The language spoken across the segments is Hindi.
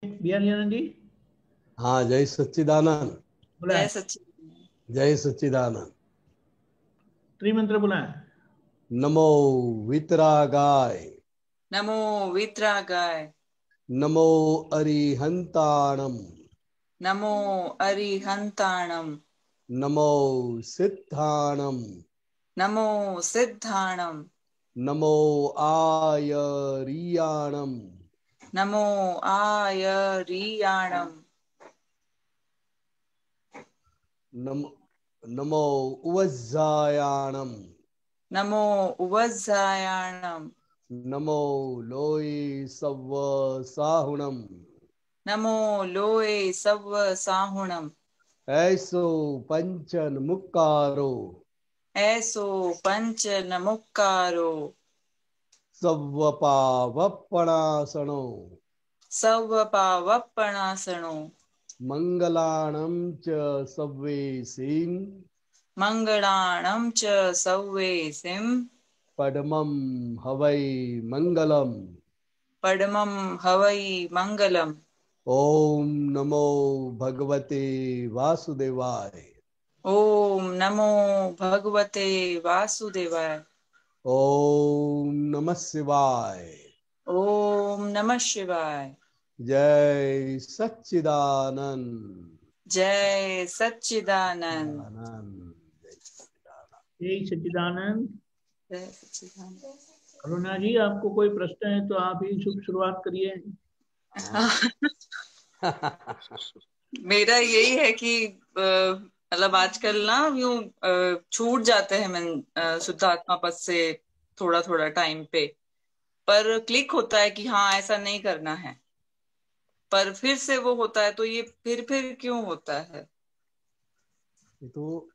बिहारी जी। हाँ, जय सच्चिदानंद। बोला जय है सच्चिदानंद। जय सच्चिदानंद। त्रिमंत्र बोला है। नमो वितरागाय, नमो वितरागाय, नमो अरिहंताणम, नमो अरिहंताणम, नमो सिद्धाणम, नमो सिद्धाणम, नमो आयरियाणम, नमो आयरियाणम, नमो नमो उवज्जायाणम, नमो उवज्जायाणम, नमो लोई सव्व साहुणम, नमो लोए सव्व साहुणम, ऐसो पंचन मुक्कारो, ऐसो पंच नमुक्कारो, सव्वपावपणासनो, सव्व पावप्पणासनो, मंगलाणं च सव्वेसीं, मंगलाणं च सव्वेसिं, पद्मं हवै मंगलम्। पद्मं हवै मंगलम्। ओम नमो भगवते वासुदेवाय। ओम नमो भगवते वासुदेवाय। ओम नमः शिवाय। ओम नमः शिवाय। जय सच्चिदानंद। जय सच्चिदानंद। आनंद। जय सच्चिदानंद। जय सच्चिदानंद। करुणा जी, आपको कोई प्रश्न है तो आप ही शुभ शुरुआत करिए। मेरा यही है कि मतलब आजकल ना यूं छूट जाते हैं मैं शुद्ध आत्मा पद से थोड़ा थोड़ा टाइम पे, पर क्लिक होता है कि हाँ ऐसा नहीं करना है, पर फिर से वो होता है, तो ये फिर क्यों होता है? तो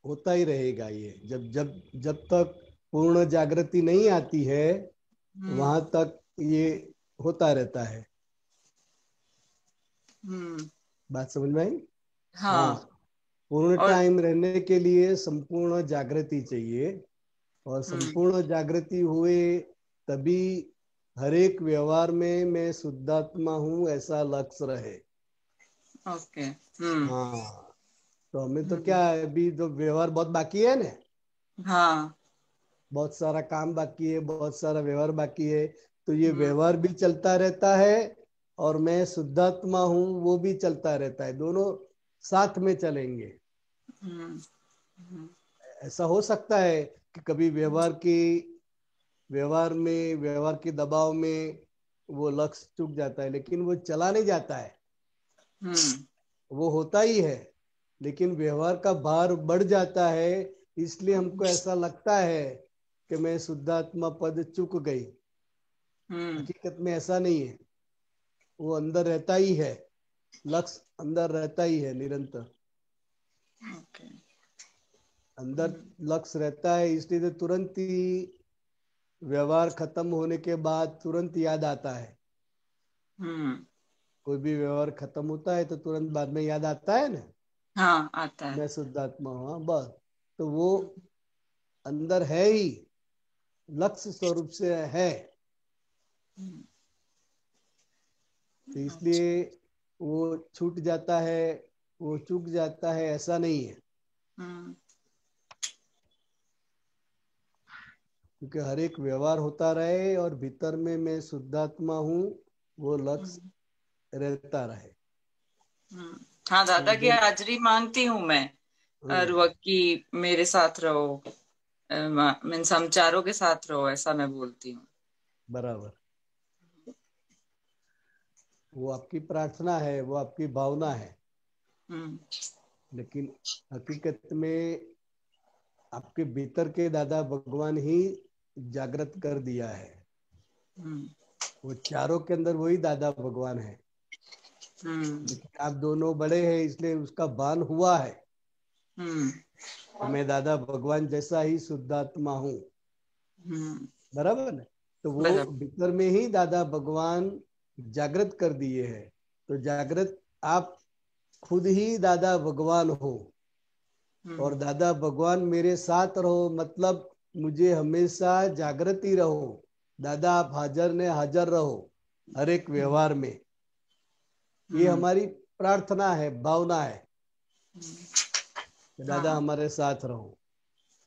होता ही रहेगा ये, जब जब जब तक पूर्ण जागृति नहीं आती है वहां तक ये होता रहता है। बात समझ में आई? हाँ, हाँ। पूर्ण और टाइम रहने के लिए संपूर्ण जागृति चाहिए, और संपूर्ण जागृति हुए तभी हर एक व्यवहार में मैं शुद्धात्मा हूँ ऐसा लक्ष्य रहे। ओके। हाँ, तो हमें तो क्या है, अभी तो व्यवहार बहुत बाकी है ना, हाँ। बहुत सारा काम बाकी है, बहुत सारा व्यवहार बाकी है। तो ये व्यवहार भी चलता रहता है और मैं शुद्धात्मा हूँ वो भी चलता रहता है, दोनों साथ में चलेंगे। ऐसा हो सकता है कि कभी व्यवहार के दबाव में वो लक्ष्य चूक जाता है, लेकिन वो चला नहीं जाता है, वो होता ही है, लेकिन व्यवहार का भार बढ़ जाता है। इसलिए हमको ऐसा लगता है कि मैं शुद्धात्मा पद चूक गई। हकीकत में ऐसा नहीं है, वो अंदर रहता ही है, लक्ष्य अंदर रहता ही है निरंतर। अंदर लक्ष्य रहता है, इसलिए तो तुरंत ही व्यवहार खत्म होने के बाद तुरंत याद आता है। कोई भी व्यवहार खत्म होता है तो तुरंत बाद में याद आता है ना, हाँ आता है। मैं शुद्धात्मा हूँ। बस, तो वो अंदर है ही, लक्ष्य स्वरूप से है। तो इसलिए वो छूट जाता है, वो चूक जाता है, ऐसा नहीं है। क्योंकि हर एक व्यवहार होता रहे और भीतर में मैं शुद्धात्मा हूँ वो लक्ष्य रहता रहे। हाँ, दादा की तो हाजिरी मांगती हूँ मैं हर वक्त की मेरे साथ रहो, मीन्स हम चारों के साथ रहो, ऐसा मैं बोलती हूँ। बराबर, वो आपकी प्रार्थना है, वो आपकी भावना है, लेकिन हकीकत में आपके भीतर के दादा भगवान ही जागृत कर दिया है। वो चारों के अंदर वही दादा भगवान है, लेकिन आप दोनों बड़े हैं इसलिए उसका भान हुआ है कि मैं दादा भगवान जैसा ही शुद्धात्मा हूँ। बराबर ना? तो वो बराबर। भीतर में ही दादा भगवान जागृत कर दिए हैं। तो जागृत आप खुद ही दादा भगवान हो, और दादा भगवान मेरे साथ रहो मतलब मुझे हमेशा जागृत ही रहो। दादा आप हाजिर ने हाजिर रहो, हर एक व्यवहार में। ये हमारी प्रार्थना है, भावना है कि दादा हमारे साथ रहो।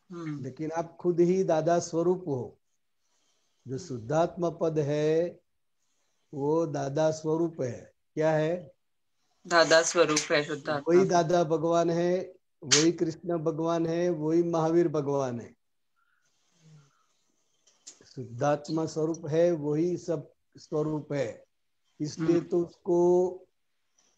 लेकिन आप खुद ही दादा स्वरूप हो। जो शुद्धात्मा पद है वो दादा स्वरूप है। क्या है? दादा स्वरूप है शुद्धात्मा वही का। दादा भगवान है, वही कृष्ण भगवान है, वही महावीर भगवान है। शुद्धात्मा स्वरूप है, वही सब स्वरूप है। इसलिए तो उसको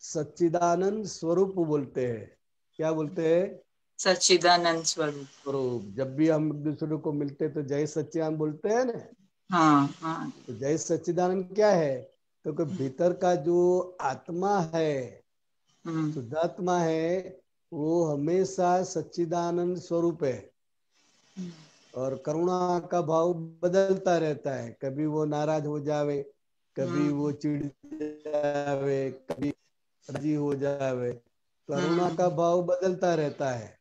सच्चिदानंद स्वरूप बोलते हैं। क्या बोलते हैं? सच्चिदानंद स्वरूप। स्वरूप। जब भी हम एक दूसरे को मिलते तो जय सच्चिदानंद बोलते हैं ना। हाँ हाँ। तो जय सच्चिदानंद क्या है? तो कि भीतर का जो आत्मा है, शुद्धात्मा है, वो हमेशा सच्चिदानंद स्वरूप है। और करुणा का भाव बदलता रहता है। कभी वो नाराज हो जावे, कभी वो चिढ़ जावे, कभी राजी हो जावे। करुणा का भाव बदलता रहता है।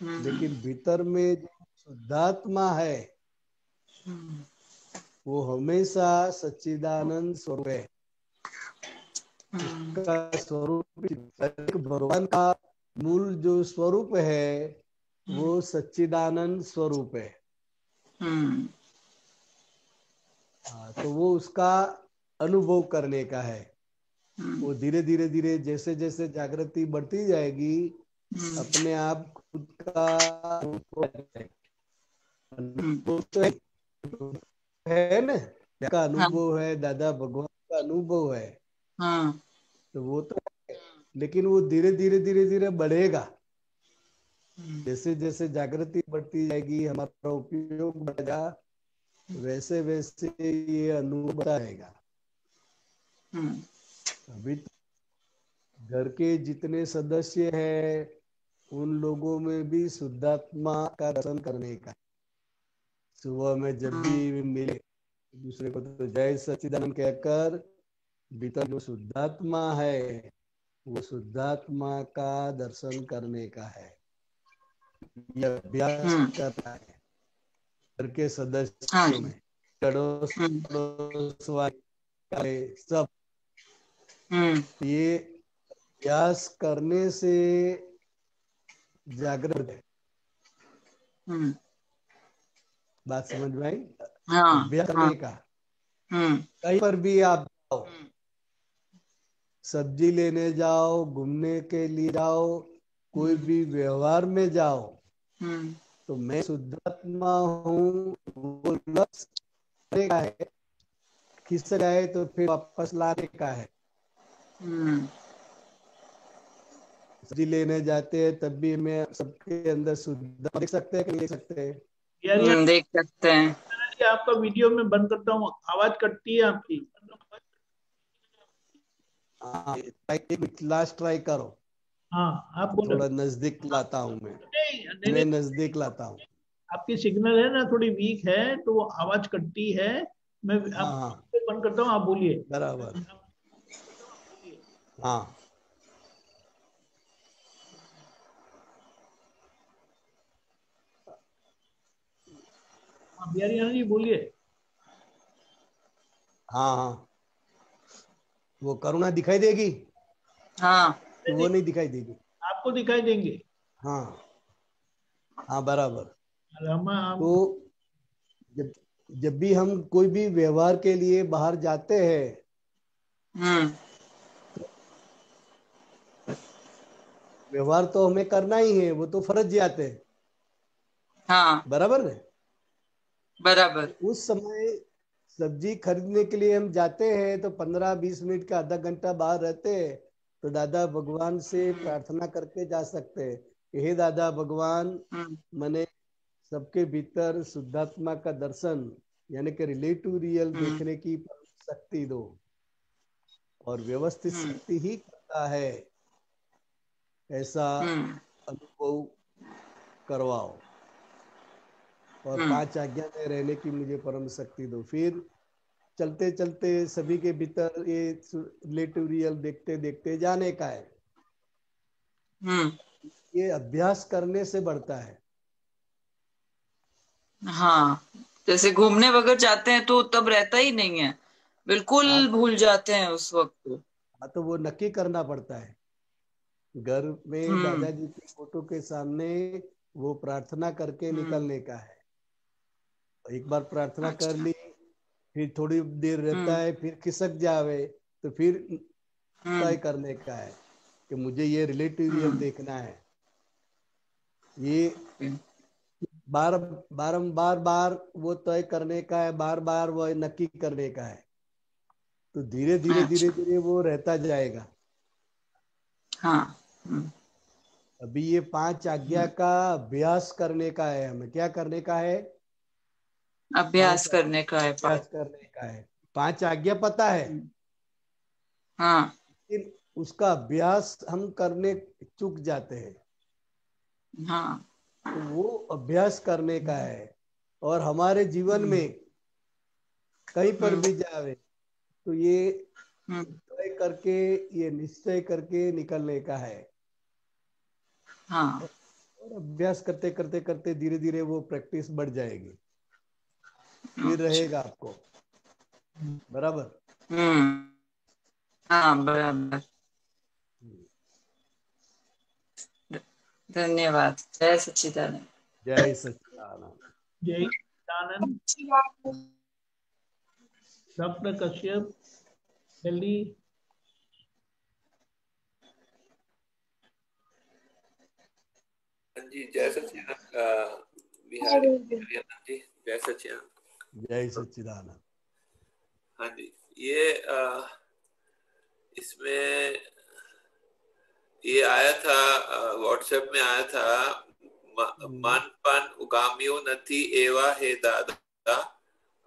लेकिन भीतर में जो शुद्धात्मा है वो हमेशा सच्चिदानंद स्वरूप है। उसका स्वरूप भगवान का मूल जो स्वरूप है वो सच्चिदानंद स्वरूप है। तो वो उसका अनुभव करने का है। वो धीरे धीरे धीरे जैसे जैसे जागृति बढ़ती जाएगी अपने आप खुद का अनुभव तो है ना। का अनुभव है, दादा भगवान का अनुभव है। तो वो तो है, लेकिन वो धीरे धीरे धीरे धीरे बढ़ेगा। जैसे जैसे जागृति बढ़ती जाएगी, हमारा उपयोग बढ़ेगा, वैसे वैसे ये अनुभव रहेगा। अभी घर के जितने सदस्य हैं उन लोगों में भी शुद्धात्मा का दर्शन करने का। सुबह में जब भी मिले दूसरे को तो जय सच्चिदानंद कहकर भीतर जो शुद्धात्मा है वो शुद्धात्मा का दर्शन करने का है। यह अभ्यास करना है घर के सदस्यों में, पड़ोस वाले सब। ये अभ्यास करने से जागृत है। बात समझ में आई? अभ्यास करने का। कहीं पर भी आप जाओ, सब्जी लेने जाओ, घूमने के लिए जाओ, कोई भी व्यवहार में जाओ, तो मैं शुद्धात्मा हूँ वो लक्ष्य का है। खिस जाए तो फिर वापस लाने का है। सब्जी लेने जाते हैं तब भी हमें सबके अंदर शुद्ध देख सकते हैं कि नहीं देख सकते हैं? देख सकते हैं। आपका वीडियो में बंद करता हूँ, आवाज कटती है आपकी। लास्ट ट्राई करो। हाँ आप बोलो। थोड़ा नजदीक लाता हूँ मैं नजदीक लाता हूँ। आपकी सिग्नल है ना थोड़ी वीक है तो वो आवाज कटती है। मैं आपको बंद करता हूँ, आप बोलिए। बराबर। हाँ बिहारी जी बोलिए। हाँ हाँ, वो करुणा दिखाई देगी? हाँ तो वो नहीं दिखाई देगी, आपको दिखाई देंगे। हाँ हाँ बराबर। तो जब जब भी हम कोई भी व्यवहार के लिए बाहर जाते हैं, व्यवहार तो हमें करना ही है, वो तो फर्जियात है। हाँ बराबर है। बराबर। उस समय सब्जी खरीदने के लिए हम जाते हैं तो 15-20 मिनट का आधा घंटा बाहर रहते हैं तो दादा भगवान से प्रार्थना करके जा सकते हैं। हे दादा भगवान, मैंने सबके भीतर शुद्धात्मा का दर्शन यानी कि रिलेटिव रियल देखने की शक्ति दो और व्यवस्थित शक्ति ही करता है ऐसा अनुभव करवाओ और 5 आज्ञा में रहने की मुझे परम शक्ति दो। फिर चलते चलते सभी के भीतर ये रिलेटिव रियल देखते देखते जाने का है। ये अभ्यास करने से बढ़ता है। हाँ, जैसे घूमने वगैरह जाते हैं तो तब रहता ही नहीं है, बिल्कुल भूल जाते हैं उस वक्त को। तो वो नक्की करना पड़ता है। घर में दादाजी की फोटो के सामने वो प्रार्थना करके निकलने का है। एक बार प्रार्थना कर ली, फिर थोड़ी देर रहता है, फिर खिसक जावे तो फिर तय करने का है कि मुझे ये रिलेटिव देखना है। ये बारंबार बार वो तय करने का है, बार बार वो नक्की करने का है। तो धीरे धीरे धीरे धीरे वो रहता जाएगा। हाँ। अभी ये 5 आज्ञा का अभ्यास करने का है। हमें क्या करने का है? अभ्यास करने का है। अभ्यास करने का है। 5 आज्ञा पता है, हाँ, लेकिन उसका अभ्यास हम करने चूक जाते हैं। हाँ। तो वो अभ्यास करने का है। और हमारे जीवन में कहीं पर भी जावे तो ये तय करके, ये निश्चय करके निकलने का है। हाँ। और अभ्यास करते करते करते धीरे धीरे वो प्रैक्टिस बढ़ जाएगी, फिर रहेगा आपको। बराबर। हाँ, बराबर। धन्यवाद। जय सच्चिदानंद। जय सच्चिदानंद। जय सच्चिदानंद। डॉक्टर कश्यप, दिल्ली। जी, जय सच्चिदानंद बिहारी जी, जय सच्चिदानंद। जय सच्चिदानंद। हाँ जी, ये इसमें ये आया था, व्हाट्सएप में आया था, માનપાન ઉગામ્યું નથી એવા હે દાદા,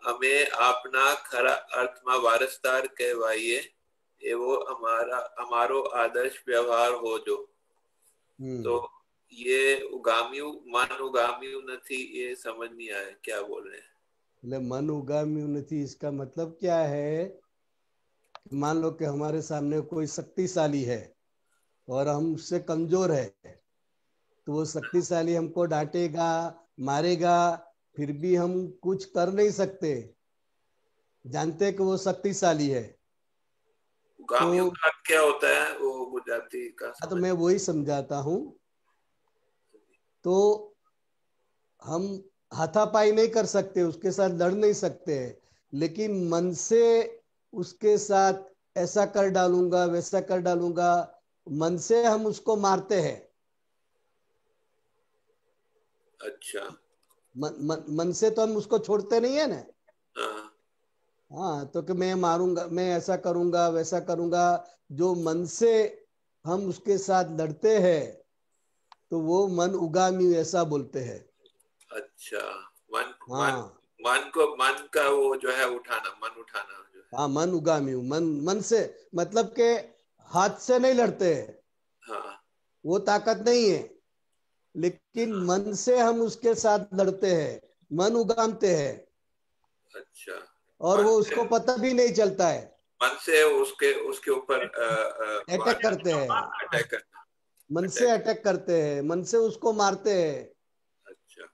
અમે આપના ખરા અર્થમાં વારસદાર કહેવાઈએ એવો અમારો આદર્શ વ્યવહાર હોજો। तो ये उगाम्यू, मन उगाम्यू નથી, ये समझ नहीं आया क्या बोल रहे हैं। એટલે मन उगाम्यू નથી, इसका मतलब क्या है? मान लो कि हमारे सामने कोई शक्तिशाली है और हम उससे कमजोर है, तो वो शक्तिशाली हमको डांटेगा, मारेगा, फिर भी हम कुछ कर नहीं सकते, जानते कि वो शक्तिशाली है। उगाम्यू का अर्थ क्या होता है वो गुजराती का? तो मैं वही समझाता हूँ। तो हम हाथापाई नहीं कर सकते, उसके साथ लड़ नहीं सकते, लेकिन मन से उसके साथ ऐसा कर डालूंगा, वैसा कर डालूंगा, मन से हम उसको मारते हैं। अच्छा। मन से तो हम उसको छोड़ते नहीं है ना। हाँ, तो कि मैं मारूंगा, मैं ऐसा करूंगा, वैसा करूंगा, जो मन से हम उसके साथ लड़ते हैं तो वो मन उगामी ऐसा बोलते हैं। अच्छा, मन, हाँ, मन को, मन का वो जो है उठाना, मन उठाना जो है। हाँ, मन उगामी, मन से मतलब के हाथ से नहीं लड़ते हैं। हाँ, वो ताकत नहीं है, लेकिन मन से हम उसके साथ लड़ते हैं, मन उगामते हैं। अच्छा। और वो उसको पता भी नहीं चलता है। मन से उसके ऊपर अटैक करते हैं, अटैक करना, मन से अटैक करते हैं, मन से उसको मारते हैं। अच्छा।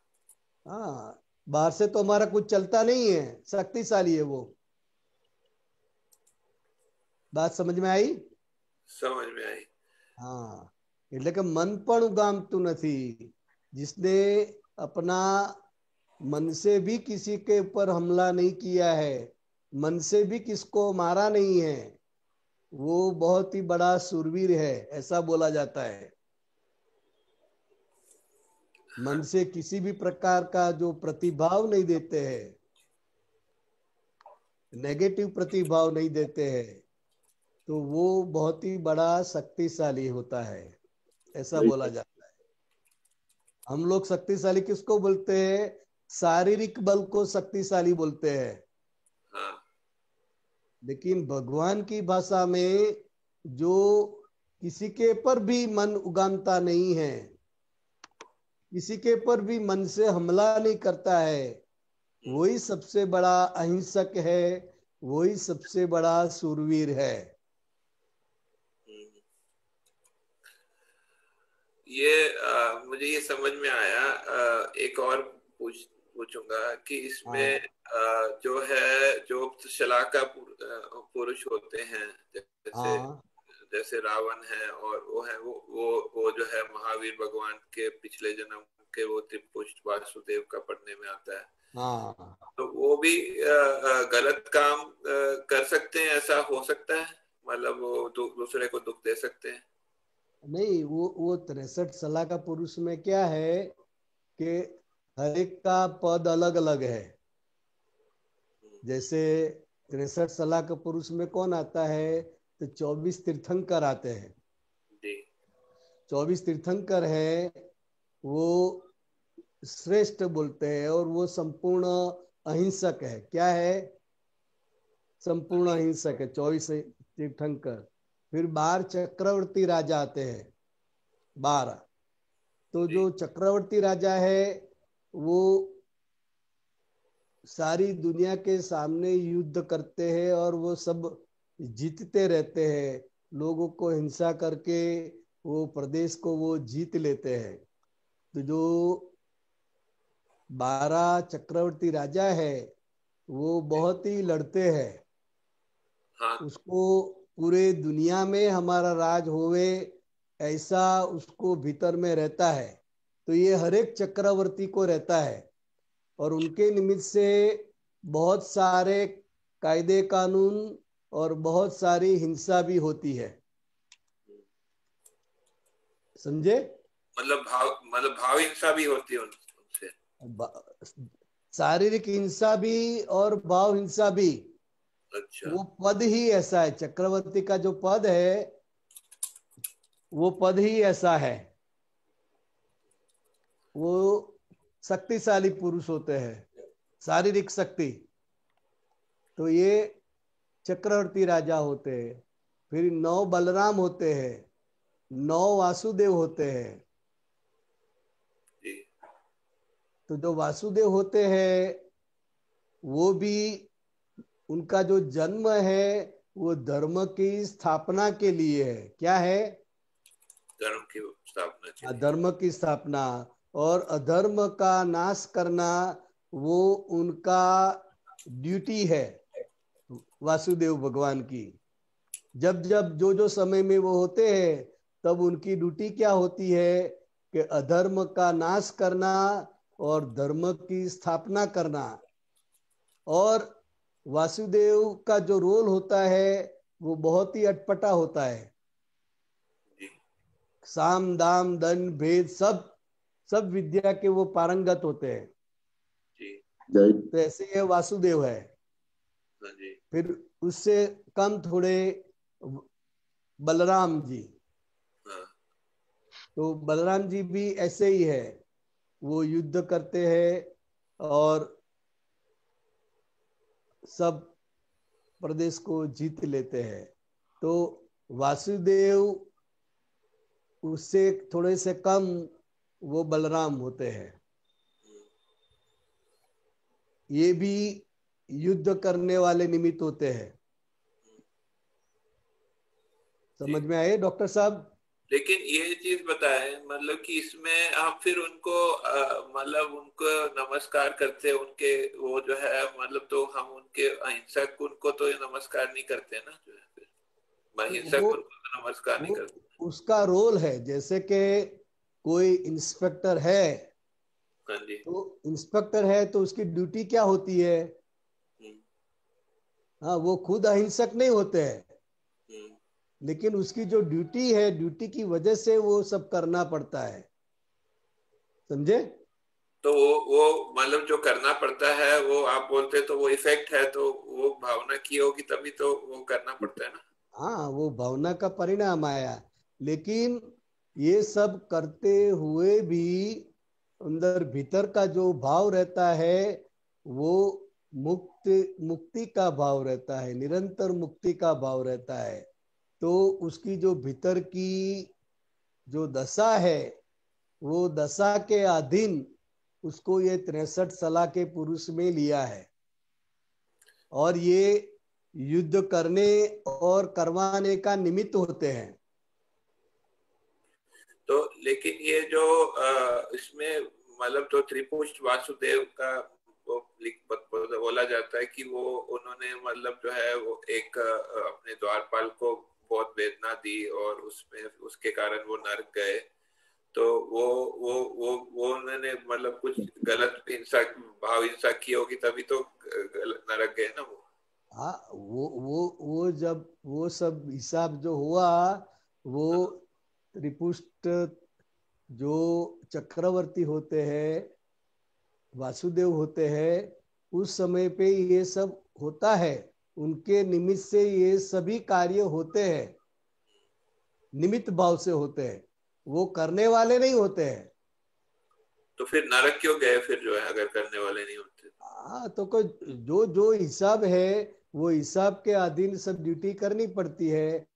हाँ, बाहर से तो हमारा कुछ चलता नहीं है, शक्तिशाली है वो। बात समझ में आई? समझ में आई। हाँ, એટલે કે મન પણ ઉગામતું નથી। जिसने अपना मन से भी किसी के ऊपर हमला नहीं किया है, मन से भी किसको मारा नहीं है, वो बहुत ही बड़ा सूरवीर है, ऐसा बोला जाता है। मन से किसी भी प्रकार का जो प्रतिभाव नहीं देते हैं, नेगेटिव प्रतिभाव नहीं देते हैं, तो वो बहुत ही बड़ा शक्तिशाली होता है, ऐसा बोला जाता है। हम लोग शक्तिशाली किसको बोलते हैं? शारीरिक बल को शक्तिशाली बोलते हैं। हाँ। लेकिन भगवान की भाषा में जो किसी के पर भी मन उगामता नहीं है, किसी के पर भी मन से हमला नहीं करता है, वही सबसे बड़ा अहिंसक है, वही सबसे बड़ा सूरवीर है। ये मुझे ये समझ में आया। एक और पूछूंगा कि इसमें जो है जो शलाका पुरुष होते हैं, जैसे जैसे रावण है और वो है वो जो है महावीर भगवान के पिछले जन्म के वो त्रिपुष्ट वासुदेव का पढ़ने में आता है। तो वो भी गलत काम कर सकते हैं, ऐसा हो सकता है? मतलब वो दूसरे को दुख दे सकते हैं? नहीं, वो 63 सलाह का पुरुष में क्या है कि हर एक का पद अलग अलग है। जैसे 63 सलाह का पुरुष में कौन आता है, तो 24 तीर्थंकर आते हैं। 24 तीर्थंकर है, वो श्रेष्ठ बोलते हैं और वो संपूर्ण अहिंसक है। क्या है? संपूर्ण अहिंसक है 24 तीर्थंकर। फिर 12 चक्रवर्ती राजा आते हैं, 12। तो जो चक्रवर्ती राजा है वो सारी दुनिया के सामने युद्ध करते हैं और वो सब जीतते रहते हैं। लोगों को हिंसा करके वो प्रदेश को वो जीत लेते हैं। तो जो 12 चक्रवर्ती राजा है वो बहुत ही लड़ते हैं। उसको पूरे दुनिया में हमारा राज होवे ऐसा उसको भीतर में रहता है। तो ये हर एक चक्रवर्ती को रहता है और उनके निमित्त से बहुत सारे कायदे कानून और बहुत सारी हिंसा भी होती है। समझे? मतलब भाव हिंसा भी होती है उनसे। शारीरिक हिंसा भी और भाव हिंसा भी। अच्छा। वो पद ही ऐसा है, चक्रवर्ती का जो पद है वो पद ही ऐसा है। वो शक्तिशाली पुरुष होते हैं, शारीरिक शक्ति। तो ये चक्रवर्ती राजा होते हैं। फिर 9 बलराम होते हैं, 9 वासुदेव होते हैं। तो जो वासुदेव होते हैं वो भी, उनका जो जन्म है वो धर्म की स्थापना के लिए है। क्या है? धर्म की स्थापना के लिए। धर्म की स्थापना और अधर्म का नाश करना वो उनका ड्यूटी है वासुदेव भगवान की। जब जब जो समय में वो होते हैं तब उनकी ड्यूटी क्या होती है कि अधर्म का नाश करना और धर्म की स्थापना करना। और वासुदेव का जो रोल होता है वो बहुत ही अटपटा होता है। साम दाम दंड भेद सब विद्या के वो पारंगत होते हैं। तो ऐसे ये वासुदेव है। फिर उससे कम थोड़े बलराम जी। तो बलराम जी भी ऐसे ही है, वो युद्ध करते हैं और सब प्रदेश को जीत लेते हैं। तो वासुदेव उससे थोड़े से कम वो बलराम होते हैं। ये भी युद्ध करने वाले निमित्त होते हैं। समझ में आए डॉक्टर साहब? लेकिन ये चीज बताएं, मतलब कि इसमें हम फिर उनको मतलब उनको नमस्कार करते, उनके वो जो है मतलब, तो हम उनके अहिंसक उनको तो नमस्कार नहीं करते ना, जो है फिर अहिंसक उनको तो नमस्कार नहीं करते। उसका रोल है। जैसे कि कोई इंस्पेक्टर है, तो इंस्पेक्टर है तो उसकी ड्यूटी क्या होती है? हाँ, वो खुद अहिंसक नहीं होते हैं, लेकिन उसकी जो ड्यूटी है, ड्यूटी की वजह से वो सब करना पड़ता है। समझे? तो वो मतलब जो करना पड़ता है वो आप बोलते तो वो इफेक्ट है, तो वो भावना की होगी तभी तो वो करना पड़ता है ना। हाँ, वो भावना का परिणाम आया। लेकिन ये सब करते हुए भी अंदर भीतर का जो भाव रहता है वो मुक्ति का भाव रहता है, निरंतर मुक्ति का भाव रहता है। तो उसकी जो भीतर की जो दशा है वो दशा के अधीन उसको ये 63 सलाह के पुरुष में लिया है। और ये युद्ध करने और करवाने का निमित्त होते हैं। तो लेकिन ये जो इसमें मतलब तो त्रिपुष्ट वासुदेव का वो बोला जाता है कि वो उन्होंने मतलब जो है वो एक अपने द्वारपाल को बहुत वेदना दी और उसमें उसके कारण वो नरक गए। तो वो उन्होंने मतलब कुछ गलत हिंसा भाव हिंसा की होगी तभी तो नरक गए ना वो। हाँ, वो जब वो सब हिसाब जो हुआ, वो त्रिपुष्ट जो चक्रवर्ती होते हैं, वासुदेव होते हैं, उस समय पे ये सब होता है। उनके निमित्त से ये सभी कार्य होते हैं, निमित्त भाव से होते हैं, वो करने वाले नहीं होते हैं। तो फिर नरक क्यों गए फिर जो है अगर करने वाले नहीं होते? हाँ, तो कोई जो जो हिसाब है वो हिसाब के अधीन सब ड्यूटी करनी पड़ती है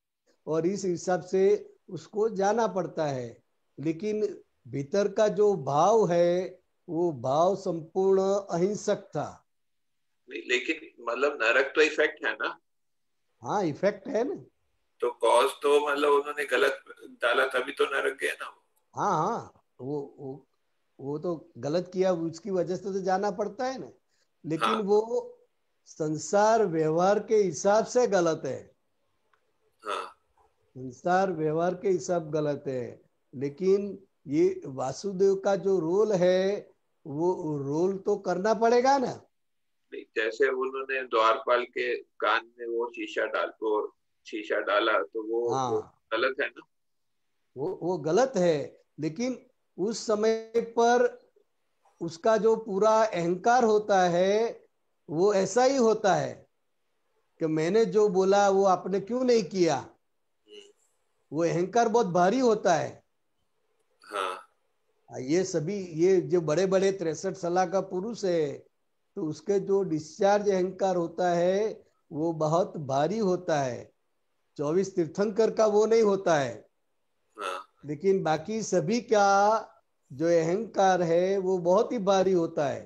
और इस हिसाब से उसको जाना पड़ता है। लेकिन भीतर का जो भाव है वो भाव संपूर्ण अहिंसक था। नहीं, लेकिन मतलब नरक तो इफेक्ट है ना। हाँ, इफेक्ट है ना। तो कॉज तो मतलब उन्होंने गलत डाला तभी तो नरक गए ना। हाँ हाँ, वो तो गलत किया, उसकी वजह से तो जाना पड़ता है ना। लेकिन हाँ वो संसार व्यवहार के हिसाब से गलत है। हाँ संसार व्यवहार के हिसाब गलत है। लेकिन ये वासुदेव का जो रोल है वो रोल तो करना पड़ेगा ना। नहीं, जैसे उन्होंने द्वारपाल के कान में वो शीशा डाला तो वो हाँ, गलत है ना। वो गलत है। लेकिन उस समय पर उसका जो पूरा अहंकार होता है वो ऐसा ही होता है कि मैंने जो बोला वो आपने क्यों नहीं किया। वो अहंकार बहुत भारी होता है। हाँ ये सभी ये जो बड़े बड़े 63 साल का पुरुष है तो उसके जो डिस्चार्ज अहंकार होता है वो बहुत भारी होता है। 24 तीर्थंकर का वो नहीं होता है। हाँ। लेकिन बाकी सभी का जो अहंकार है वो बहुत ही भारी होता है।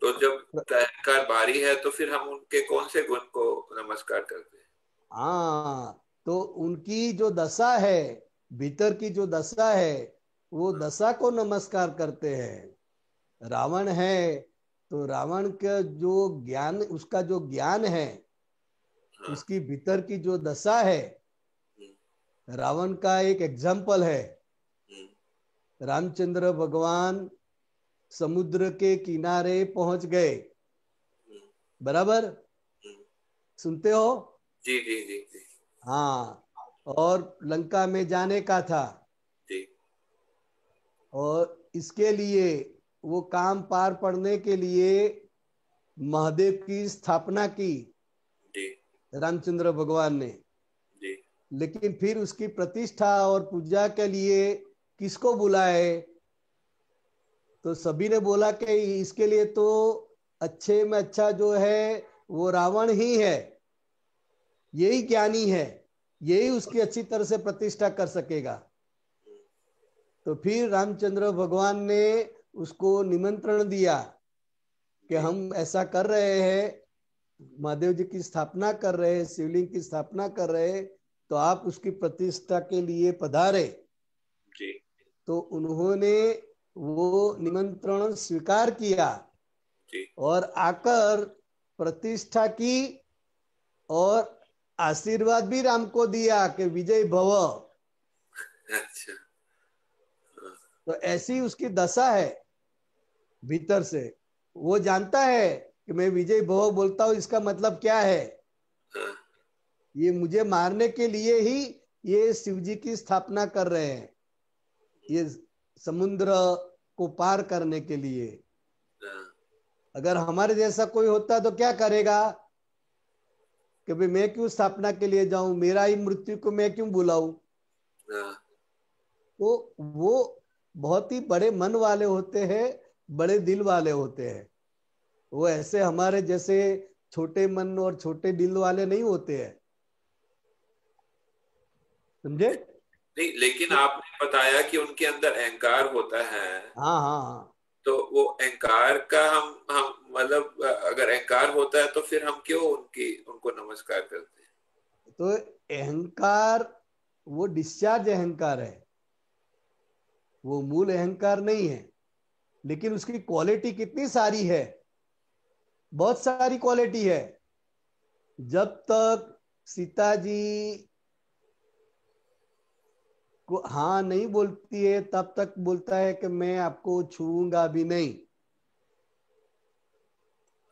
तो जब अहंकार भारी है तो फिर हम उनके कौन से गुण को नमस्कार करते हैं? हाँ, तो उनकी जो दशा है, भीतर की जो दशा है वो दशा को नमस्कार करते हैं। रावण है तो रावण का जो ज्ञान, उसका जो ज्ञान है, हाँ उसकी भीतर की जो दशा है, रावण का एक एग्जाम्पल है। रामचंद्र भगवान समुद्र के किनारे पहुंच गए, बराबर सुनते हो? जी जी जी जी हाँ, और लंका में जाने का था जी और इसके लिए वो काम पार पड़ने के लिए महादेव की स्थापना की जी रामचंद्र भगवान ने। जी लेकिन फिर उसकी प्रतिष्ठा और पूजा के लिए किसको बुलाए? तो सभी ने बोला कि इसके लिए तो अच्छे में अच्छा जो है वो रावण ही है, यही ज्ञानी है, यही उसकी अच्छी तरह से प्रतिष्ठा कर सकेगा। तो फिर रामचंद्र भगवान ने उसको निमंत्रण दिया कि हम ऐसा कर रहे हैं, महादेव जी की स्थापना कर रहे हैं, शिवलिंग की स्थापना कर रहे हैं, तो आप उसकी प्रतिष्ठा के लिए पधारे। जी तो उन्होंने वो निमंत्रण स्वीकार किया जी। और आकर प्रतिष्ठा की और आशीर्वाद भी राम को दिया कि विजय भव। अच्छा। तो ऐसी उसकी दशा है भीतर से। वो जानता है कि मैं विजय भव बोलता हूं, इसका मतलब क्या है? हाँ ये मुझे मारने के लिए ही ये शिव जी की स्थापना कर रहे हैं, ये समुद्र को पार करने के लिए। हाँ अगर हमारे जैसा कोई होता तो क्या करेगा कि भाई मैं क्यों स्थापना के लिए जाऊं, मेरा ही मृत्यु को मैं क्यों बुलाऊं? हाँ तो वो बहुत ही बड़े मन वाले होते हैं, बड़े दिल वाले होते हैं। वो ऐसे हमारे जैसे छोटे मन और छोटे दिल वाले नहीं होते हैं, समझे? नहीं, लेकिन आपने बताया कि उनके अंदर अहंकार होता है। हाँ हाँ हाँ। तो वो अहंकार का हम मतलब अगर अहंकार होता है तो फिर हम क्यों उनको नमस्कार करते हैं? तो अहंकार वो डिस्चार्ज अहंकार है, वो मूल अहंकार नहीं है। लेकिन उसकी क्वालिटी कितनी सारी है। बहुत सारी क्वालिटी है। जब तक सीता जी को हाँ नहीं बोलती है तब तक बोलता है कि मैं आपको छूऊंगा भी नहीं।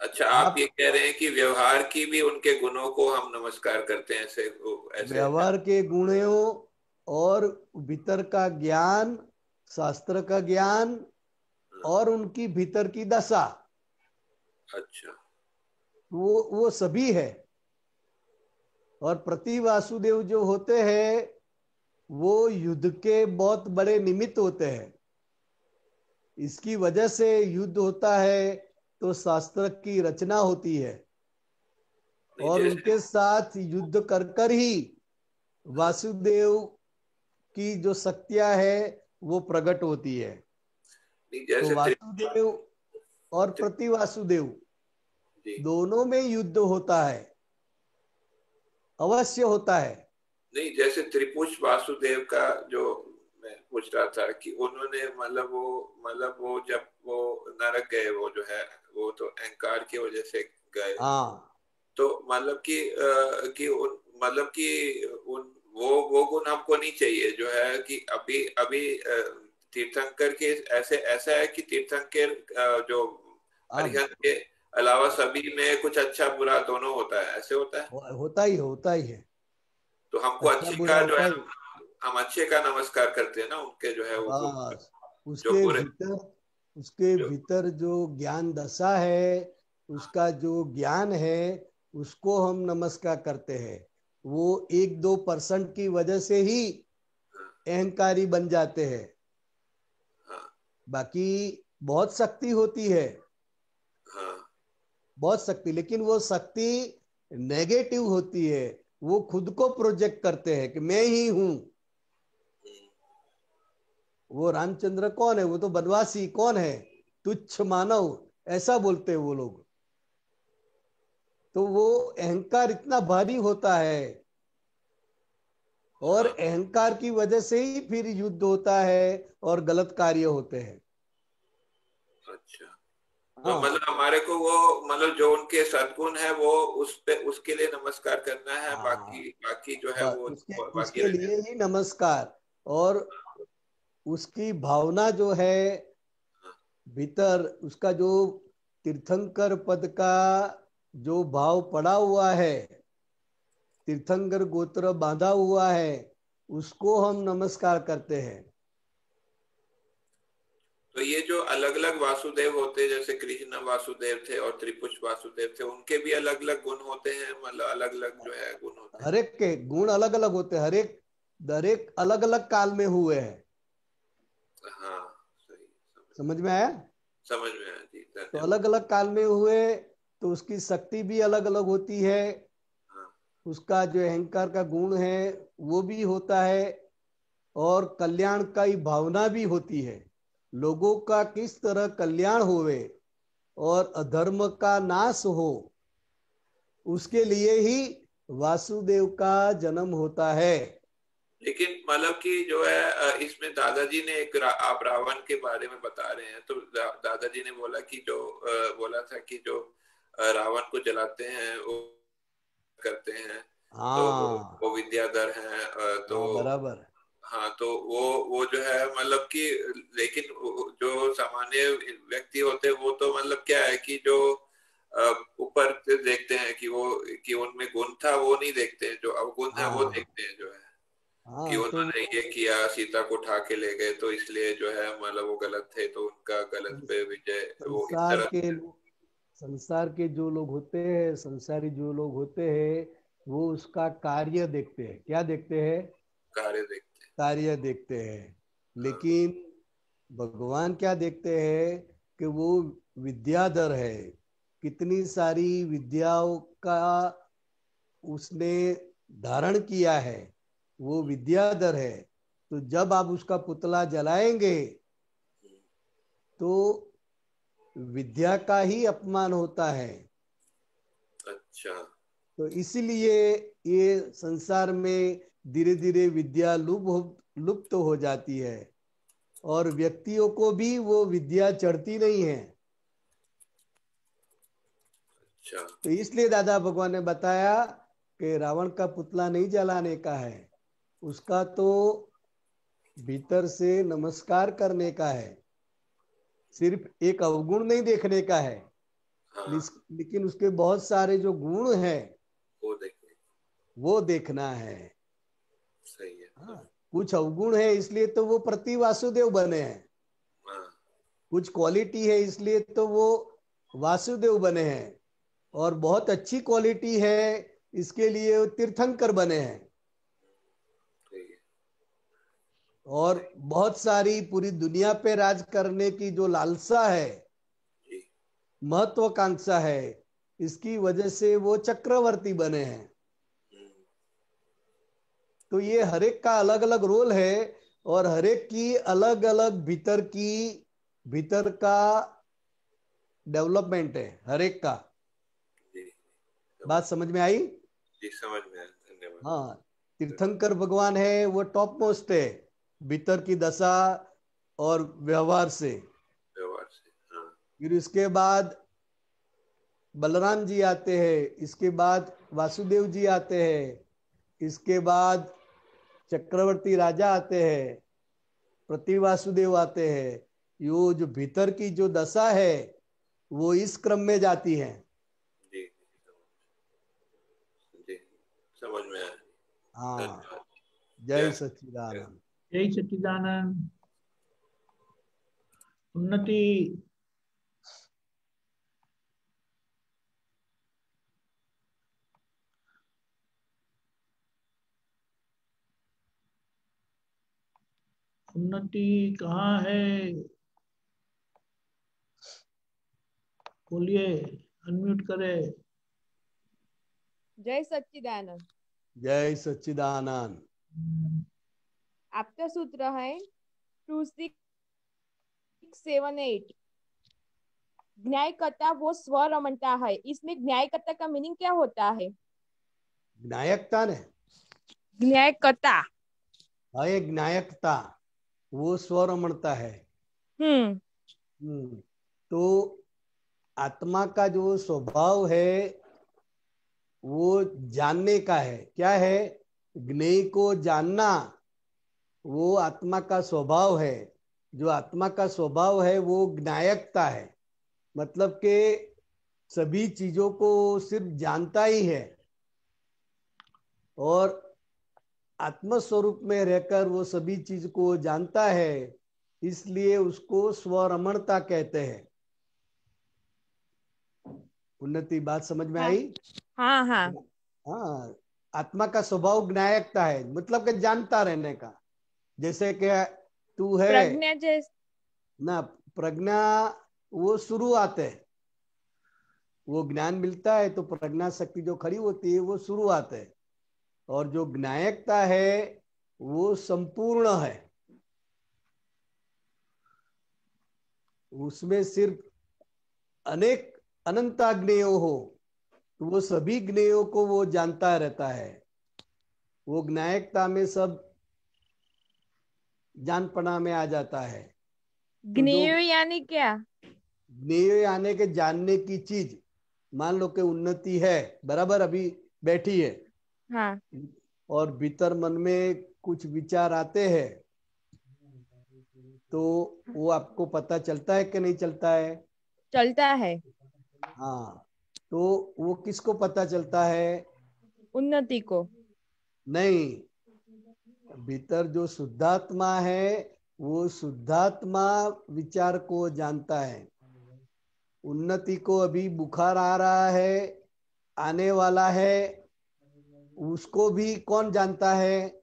अच्छा, आप ये कह रहे हैं कि व्यवहार की भी उनके गुणों को हम नमस्कार करते हैं, ऐसे ऐसे? व्यवहार के गुणों और भीतर का ज्ञान, शास्त्र का ज्ञान और उनकी भीतर की दशा, अच्छा, वो सभी है। और प्रति वासुदेव जो होते हैं वो युद्ध के बहुत बड़े निमित्त होते हैं। इसकी वजह से युद्ध होता है तो शास्त्र की रचना होती है, और उनके साथ युद्ध कर कर ही वासुदेव की जो शक्तियां है वो प्रकट होती है। तो वासुदेव और प्रति वासुदेव दोनों में युद्ध होता है, अवश्य होता है। नहीं, जैसे त्रिपुष वासुदेव का जो मैं पूछ रहा था कि उन्होंने मतलब वो जब वो नरक गए, वो जो है वो तो अहंकार की वजह से गए। हाँ, तो मतलब कि उन मतलब कि उन वो गुण हमको नहीं चाहिए, जो है कि अभी अभी तीर्थंकर के ऐसा है कि तीर्थंकर जो अरिहंत के अलावा सभी में कुछ अच्छा बुरा दोनों होता है, ऐसे होता है? होता ही है। तो हमको अच्छा अच्छे बुरा का जो होता है, ही। हम अच्छे का नमस्कार करते हैं ना, उनके जो है वो जो बुरे, उसके भीतर जो ज्ञान दशा है, उसका जो ज्ञान है उसको हम नमस्कार करते हैं। वो 1-2% की वजह से ही अहंकारी बन जाते हैं। बाकी बहुत शक्ति होती है, बहुत शक्ति, लेकिन वो शक्ति नेगेटिव होती है। वो खुद को प्रोजेक्ट करते हैं कि मैं ही हूं। वो रामचंद्र कौन है? वो तो बनवासी कौन है? तुच्छ मानव, ऐसा बोलते हैं वो लोग। तो वो अहंकार इतना भारी होता है, और अहंकार की वजह से ही फिर युद्ध होता है और गलत कार्य होते हैं। अच्छा, तो मतलब हमारे को वो मतलब जो उनके सद्गुण है वो उसके लिए नमस्कार करना है। बाकी जो है वो उसके लिए ही नमस्कार। और उसकी भावना जो है भीतर, उसका जो तीर्थंकर पद का जो भाव पड़ा हुआ है, तीर्थंकर गोत्र बांधा हुआ है, उसको हम नमस्कार करते हैं। तो ये जो अलग अलग वासुदेव होते, जैसे कृष्ण वासुदेव थे और त्रिपुष वासुदेव थे, उनके भी अलग अलग गुण होते हैं, मतलब अलग अलग जो है गुण होते हैं। हर एक के गुण अलग अलग होते हैं, हर एक अलग अलग काल में हुए हैं। हाँ, सही, समझ में आया? समझ में आया जी, तो अलग अलग काल में हुए तो उसकी शक्ति भी अलग अलग होती है। उसका जो अहंकार का गुण है वो भी होता है, और कल्याण का ही भावना भी होती है। लोगों का किस तरह कल्याण होवे और अधर्म का नाश हो, उसके लिए ही वासुदेव का जन्म होता है। लेकिन मतलब कि जो है इसमें दादाजी ने आप रावण के बारे में बता रहे हैं, तो दादाजी ने बोला कि जो बोला था कि जो रावण को जलाते हैं वो करते हैं, तो वो विद्याधर हैं, तो बराबर। हाँ, तो वो जो है मतलब कि, लेकिन जो सामान्य व्यक्ति होते हैं वो तो मतलब क्या है कि जो ऊपर से देखते हैं कि उनमें गुण था, वो नहीं देखते हैं, जो अवगुण है वो देखते हैं, जो है कि उन्होंने ये किया, सीता को उठा के ले गए, तो इसलिए जो है मतलब वो गलत थे, तो उनका गलत पे विजय, वो इस तरह। संसार के जो लोग होते हैं, संसारी जो लोग होते हैं, वो उसका कार्य देखते हैं। क्या देखते हैं? कार्य देखते हैं। लेकिन भगवान क्या देखते हैं कि वो विद्याधर है, कितनी सारी विद्याओं का उसने धारण किया है, वो विद्याधर है। तो जब आप उसका पुतला जलाएंगे तो विद्या का ही अपमान होता है। अच्छा, तो इसीलिए ये संसार में धीरे धीरे विद्या लुप्त हो जाती है, और व्यक्तियों को भी वो विद्या चढ़ती नहीं है। तो इसलिए दादा भगवान ने बताया कि रावण का पुतला नहीं जलाने का है, उसका तो भीतर से नमस्कार करने का है, सिर्फ एक अवगुण नहीं देखने का है। लेकिन उसके बहुत सारे जो गुण हैं वो देखना है। सही है। कुछ अवगुण है इसलिए तो वो प्रति वासुदेव बने हैं, कुछ क्वालिटी है इसलिए तो वो वासुदेव बने हैं, और बहुत अच्छी क्वालिटी है इसके लिए वो तीर्थंकर बने हैं। और बहुत सारी पूरी दुनिया पे राज करने की जो लालसा है, महत्वाकांक्षा है, इसकी वजह से वो चक्रवर्ती बने हैं। तो ये हर एक का अलग अलग रोल है और हर एक की अलग अलग भीतर का डेवलपमेंट है हर एक का। बात समझ में आई? जी समझ में आया, धन्यवाद। हाँ, तीर्थंकर भगवान है वो टॉप मोस्ट है भीतर की दशा और व्यवहार से। हाँ। फिर इसके बाद बलराम जी आते हैं, इसके बाद वासुदेव जी आते हैं, इसके बाद चक्रवर्ती राजा आते हैं, प्रति वासुदेव आते हैं। यो जो भीतर की जो दशा है वो इस क्रम में जाती है। जी समझ में आया। हाँ, जय सच्चिदानंद। जय सच्चिदानंद। उन्नति। उन्नति कहाँ है? बोलिए, अनम्यूट करे। जय सच्चिदानंद। जय सच्चिदानंद। आपका सूत्र है 2678। न्यायकर्ता वो स्वर अमनता है। इसमें न्यायकर्ता का मीनिंग क्या होता है? न्यायकता ने न्यायकर्ता है, न्यायकता वो स्वर अमरता है। तो आत्मा का जो स्वभाव है वो जानने का है। क्या है? ज्ञेय को जानना वो आत्मा का स्वभाव है। जो आत्मा का स्वभाव है वो ज्ञायकता है, मतलब के सभी चीजों को सिर्फ जानता ही है और आत्म स्वरूप में रहकर वो सभी चीज को जानता है, इसलिए उसको स्वरमणता कहते हैं। उन्नति, बात समझ में आई? हाँ हाँ हाँ, आत्मा का स्वभाव ज्ञायकता है, मतलब कि जानता रहने का। जैसे कि तू है प्रज्ञा ना, प्रज्ञा वो शुरुआत है, वो ज्ञान मिलता है तो प्रज्ञा शक्ति जो खड़ी होती है वो शुरुआत है, और जो ज्ञायकता है वो संपूर्ण है। उसमें सिर्फ अनेक अनंता ज्ञेय हो तो वो सभी ज्ञेयों को वो जानता रहता है। वो ज्ञायकता में सब जानपना में आ जाता है। ज्ञेय यानी क्या? ज्ञेय यानी के जानने की चीज। मान लो कि उन्नति है, बराबर अभी बैठी है, हाँ, और भीतर मन में कुछ विचार आते हैं तो वो आपको पता चलता है कि नहीं चलता है? चलता है। हाँ, तो वो किसको पता चलता है? उन्नति को नहीं, भीतर जो शुद्धात्मा है वो शुद्धात्मा विचार को जानता है। उन्नति को अभी बुखार आ रहा है, आने वाला है, उसको भी कौन जानता है?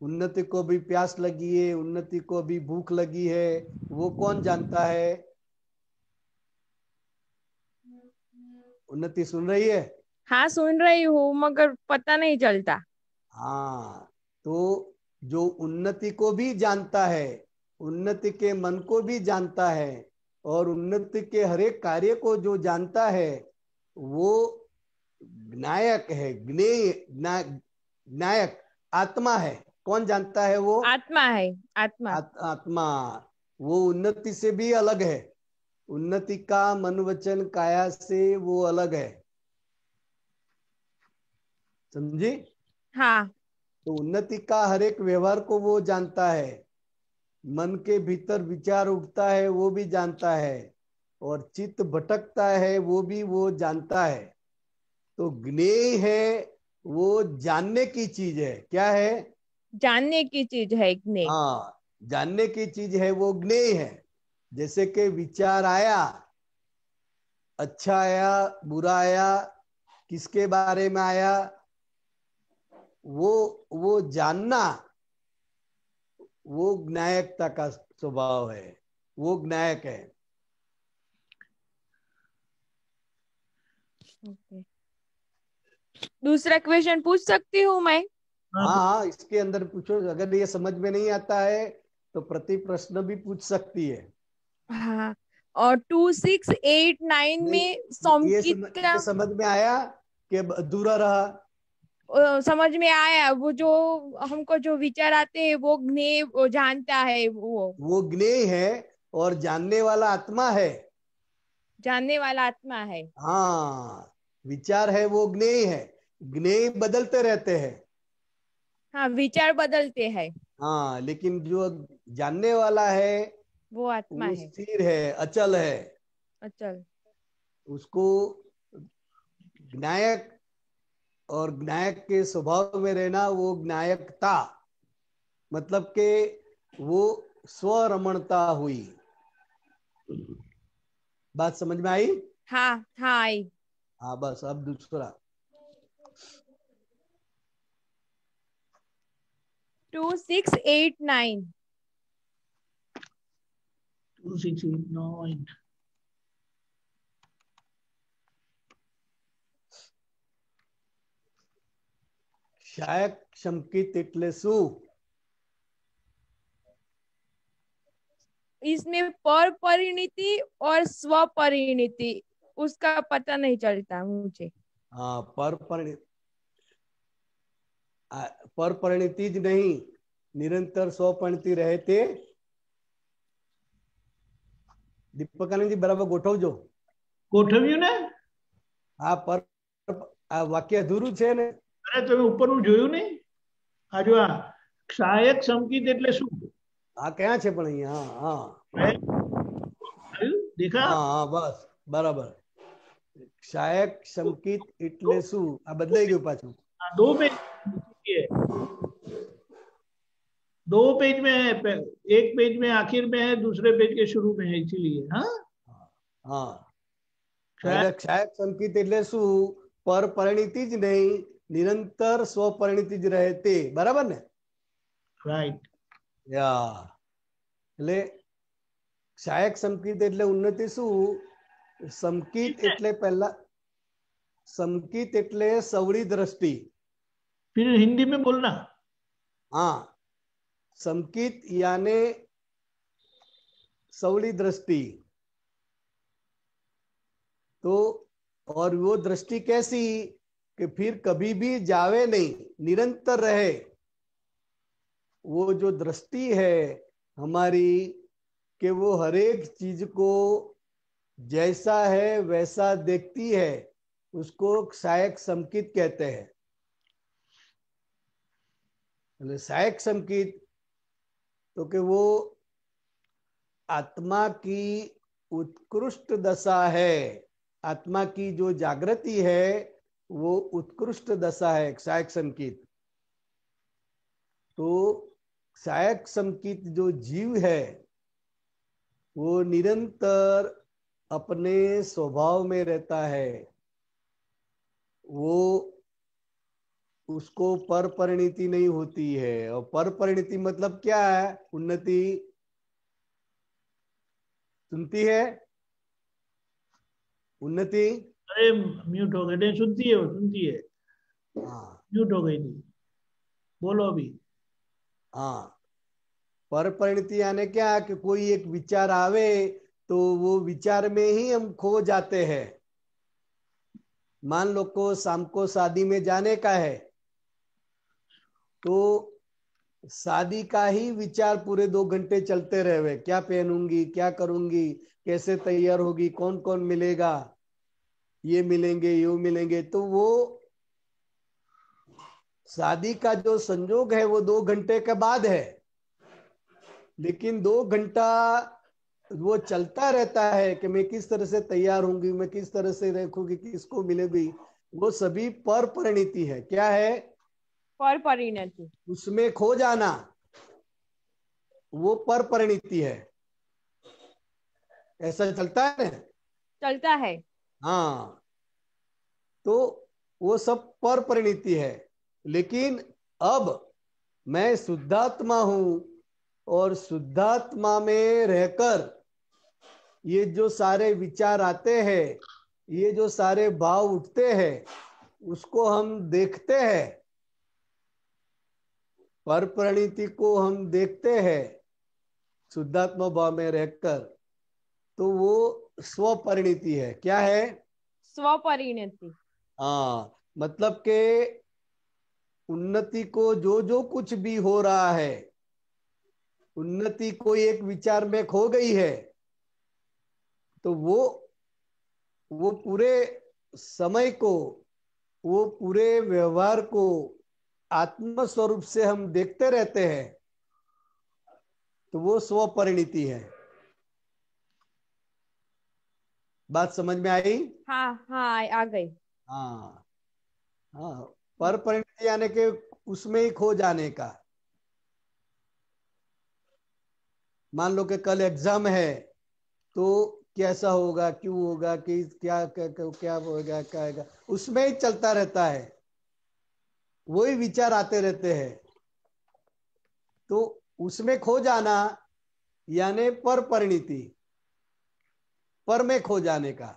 उन्नति को भी प्यास लगी है, उन्नति को भी भूख लगी है, वो कौन जानता है? उन्नति सुन रही है? हाँ सुन रही हूँ, मगर पता नहीं चलता। हाँ, तो जो उन्नति को भी जानता है, उन्नति के मन को भी जानता है, और उन्नति के हर एक कार्य को जो जानता है वो ज्ञायक है। ज्ञायक आत्मा है। कौन जानता है? वो आत्मा है। आत्मा आत्मा। वो उन्नति से भी अलग है। उन्नति का मन वचन काया से वो अलग है, समझी? हाँ। तो उन्नति का हर एक व्यवहार को वो जानता है, मन के भीतर विचार उठता है वो भी जानता है, और चित्त भटकता है वो भी वो जानता है। तो ज्ञेय है वो जानने की चीज है। क्या है? जानने की चीज है ज्ञेय। हाँ, जानने की चीज है, वो ज्ञेय है। जैसे कि विचार आया, अच्छा आया बुरा आया, किसके बारे में आया, वो जानना, वो ज्ञायकता का स्वभाव है, वो ज्ञायक है। दूसरा क्वेश्चन पूछ सकती हूँ मैं? हाँ, इसके अंदर पूछो। अगर ये समझ में नहीं आता है तो प्रति प्रश्न भी पूछ सकती है। हाँ। और 2689 में ये सौमकित का ये समझ में आया कि अधूरा रहा? समझ में आया। वो जो हमको जो विचार आते हैं वो ज्ञेय, वो जानता है, वो ज्ञेय है और जानने वाला आत्मा है। जानने वाला आत्मा है। हाँ, विचार है वो ज्ञेय है। ज्ञेय बदलते रहते हैं। हाँ, विचार बदलते हैं। हाँ, लेकिन जो जानने वाला है वो आत्मा वो है, स्थिर है, अचल है। अचल। उसको ज्ञायक और ज्ञायक के स्वभाव में रहना, वो ज्ञायकता मतलब के वो स्वरमणता हुई। बात समझ में आई? हाँ हाँ आई। हाँ, बस अब दूसरा 2689 2689 શાયક સંકિત એટલે શું? इसमें पर परिणति और स्व परिणति उसका पता नहीं चलता मुझे। हाँ, पर परिणति ज नहीं, निरंतर स्वपरिणति रहे ते। દીપકાનંદજી બરાબર ગોઠવજો. ગોઠવ્યું ને? હા, પર આ વાક્ય અધૂરું છે ને. અરે તમે ઉપરનું જોયું નહીં? આ જો આ સહાયક સંકેત એટલે શું? આ ક્યાં છે પણ અહીંયા? હા આવ્યું? દેખા? હા હા, બસ બરાબર. સહાયક સંકેત એટલે શું? આ બદલાઈ ગયું પાછું. दो पेज दो पेज में है, एक पेज में आखिर में है, दूसरे पेज के शुरू में है, इसीलिए। हाँ हाँ, सहायक संकेत એટલે શું? પર પરિણતિ જ નહીં, નિરંતર સ્વપરિણતિ જ રહે તે. બરાબર ને? राइट। યા એટલે સહાયક સંકેત એટલે ઉન્નતિ શું? સંકેત એટલે પહેલા સંકેત એટલે સવળી દ્રષ્ટિ. फिर हिंदी में बोलना। हाँ, संकेत यानी सवली दृष्टि। तो और वो दृष्टि कैसी कि फिर कभी भी जावे नहीं, निरंतर रहे। वो जो दृष्टि है हमारी कि वो हर एक चीज को जैसा है वैसा देखती है, उसको सहायक संकेत कहते हैं। सहायक संकेत तो कि वो आत्मा की उत्कृष्ट दशा है। आत्मा की जो जागृति है वो उत्कृष्ट दशा है, सहायक संकेत। तो सहायक संकेत जो जीव है वो निरंतर अपने स्वभाव में रहता है। वो उसको पर परिणति नहीं होती है। और पर परिणति मतलब क्या है? उन्नति। सुनती है? उन्नति। अरे म्यूट हो गए, नहीं सुनती है, वो सुनती है। हाँ, म्यूट हो गई थी, बोलो अभी। हाँ, पर परिणति यानी क्या कि कोई एक विचार आवे तो वो विचार में ही हम खो जाते हैं। मान लो को शाम को शादी में जाने का है, तो शादी का ही विचार पूरे 2 घंटे चलते रहे हुए, क्या पहनूंगी, क्या करूंगी, कैसे तैयार होगी, कौन कौन मिलेगा, ये मिलेंगे, ये मिलेंगे। तो वो शादी का जो संजोग है वो 2 घंटे के बाद है, लेकिन 2 घंटा वो चलता रहता है कि मैं किस तरह से तैयार होंगी, मैं किस तरह से देखूंगी, किसको मिलेगी। वो सभी पर परिणति है। क्या है? पर परिणति। उसमें खो जाना, वो पर परिणति है। ऐसा चलता है ना? चलता है। हाँ, तो वो सब पर परिणति है। लेकिन अब मैं शुद्धात्मा हूं, और शुद्धात्मा में रहकर ये जो सारे विचार आते हैं, ये जो सारे भाव उठते हैं, उसको हम देखते हैं, पर परिणति को हम देखते हैं शुद्धात्मा भाव में रहकर। तो वो स्वपरिणति है। क्या है? स्वपरिणति। हाँ, मतलब के उन्नति को जो जो कुछ भी हो रहा है, उन्नति कोई एक विचार में खो गई है, तो वो पूरे समय को, वो पूरे व्यवहार को आत्म स्वरूप से हम देखते रहते हैं, तो वो स्वपरिणति है। बात समझ में आई? हाँ हाँ, आ गई। हाँ हाँ, पर परिणति यानी कि उसमें ही खो जाने का। मान लो कि कल एग्जाम है, तो कैसा होगा, क्यों होगा, कि क्या क्या क्या, क्या होगा, क्या होगा, उसमें ही चलता रहता है, वही विचार आते रहते हैं। तो उसमें खो जाना यानी पर परिणति, पर में खो जाने का।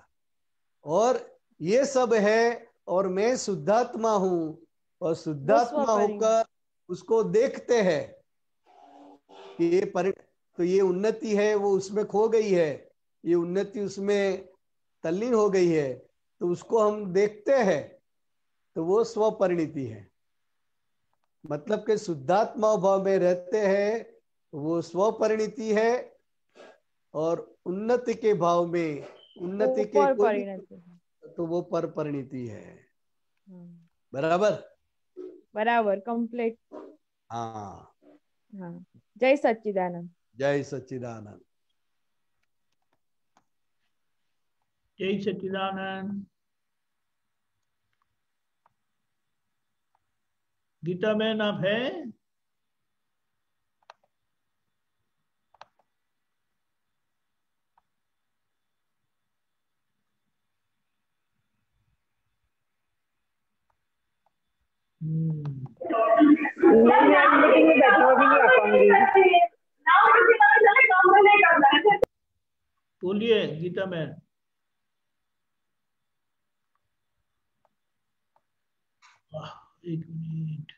और ये सब है, और मैं शुद्धात्मा हूं, और शुद्धात्मा होकर उसको देखते हैं कि तो ये उन्नति है वो उसमें खो गई है, ये उन्नति उसमें तल्लीन हो गई है, तो उसको हम देखते हैं, तो वो स्वपरिणति है। मतलब कि शुद्धात्मा भाव में रहते हैं, वो स्वपरिणति है, और उन्नति के भाव में, उन्नति के कोई, तो वो पर परिणति है। बराबर? बराबर, कंप्लीट। हाँ हाँ, जय सच्चिदानंद। जय सच्चिदानंद। जय सच्चिदानंद। गीता बहन आप है? बोलिए गीता बहन। एक मिनट,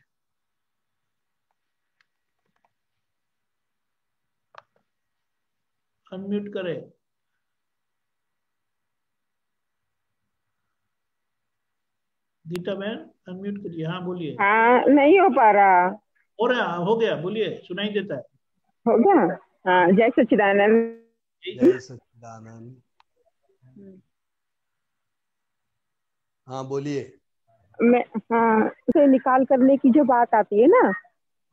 अनम्यूट करे। गीता बहन अनम्यूट करिए। हाँ बोलिए। हाँ, नहीं हो पा रहा। हो रहा, हो गया, बोलिए, सुनाई देता है। हो गया। हाँ, जय सच्चिदानंद। जय सच्चिदानंद। हाँ बोलिए। मैं, हाँ, उसे निकाल करने की जो बात आती है ना,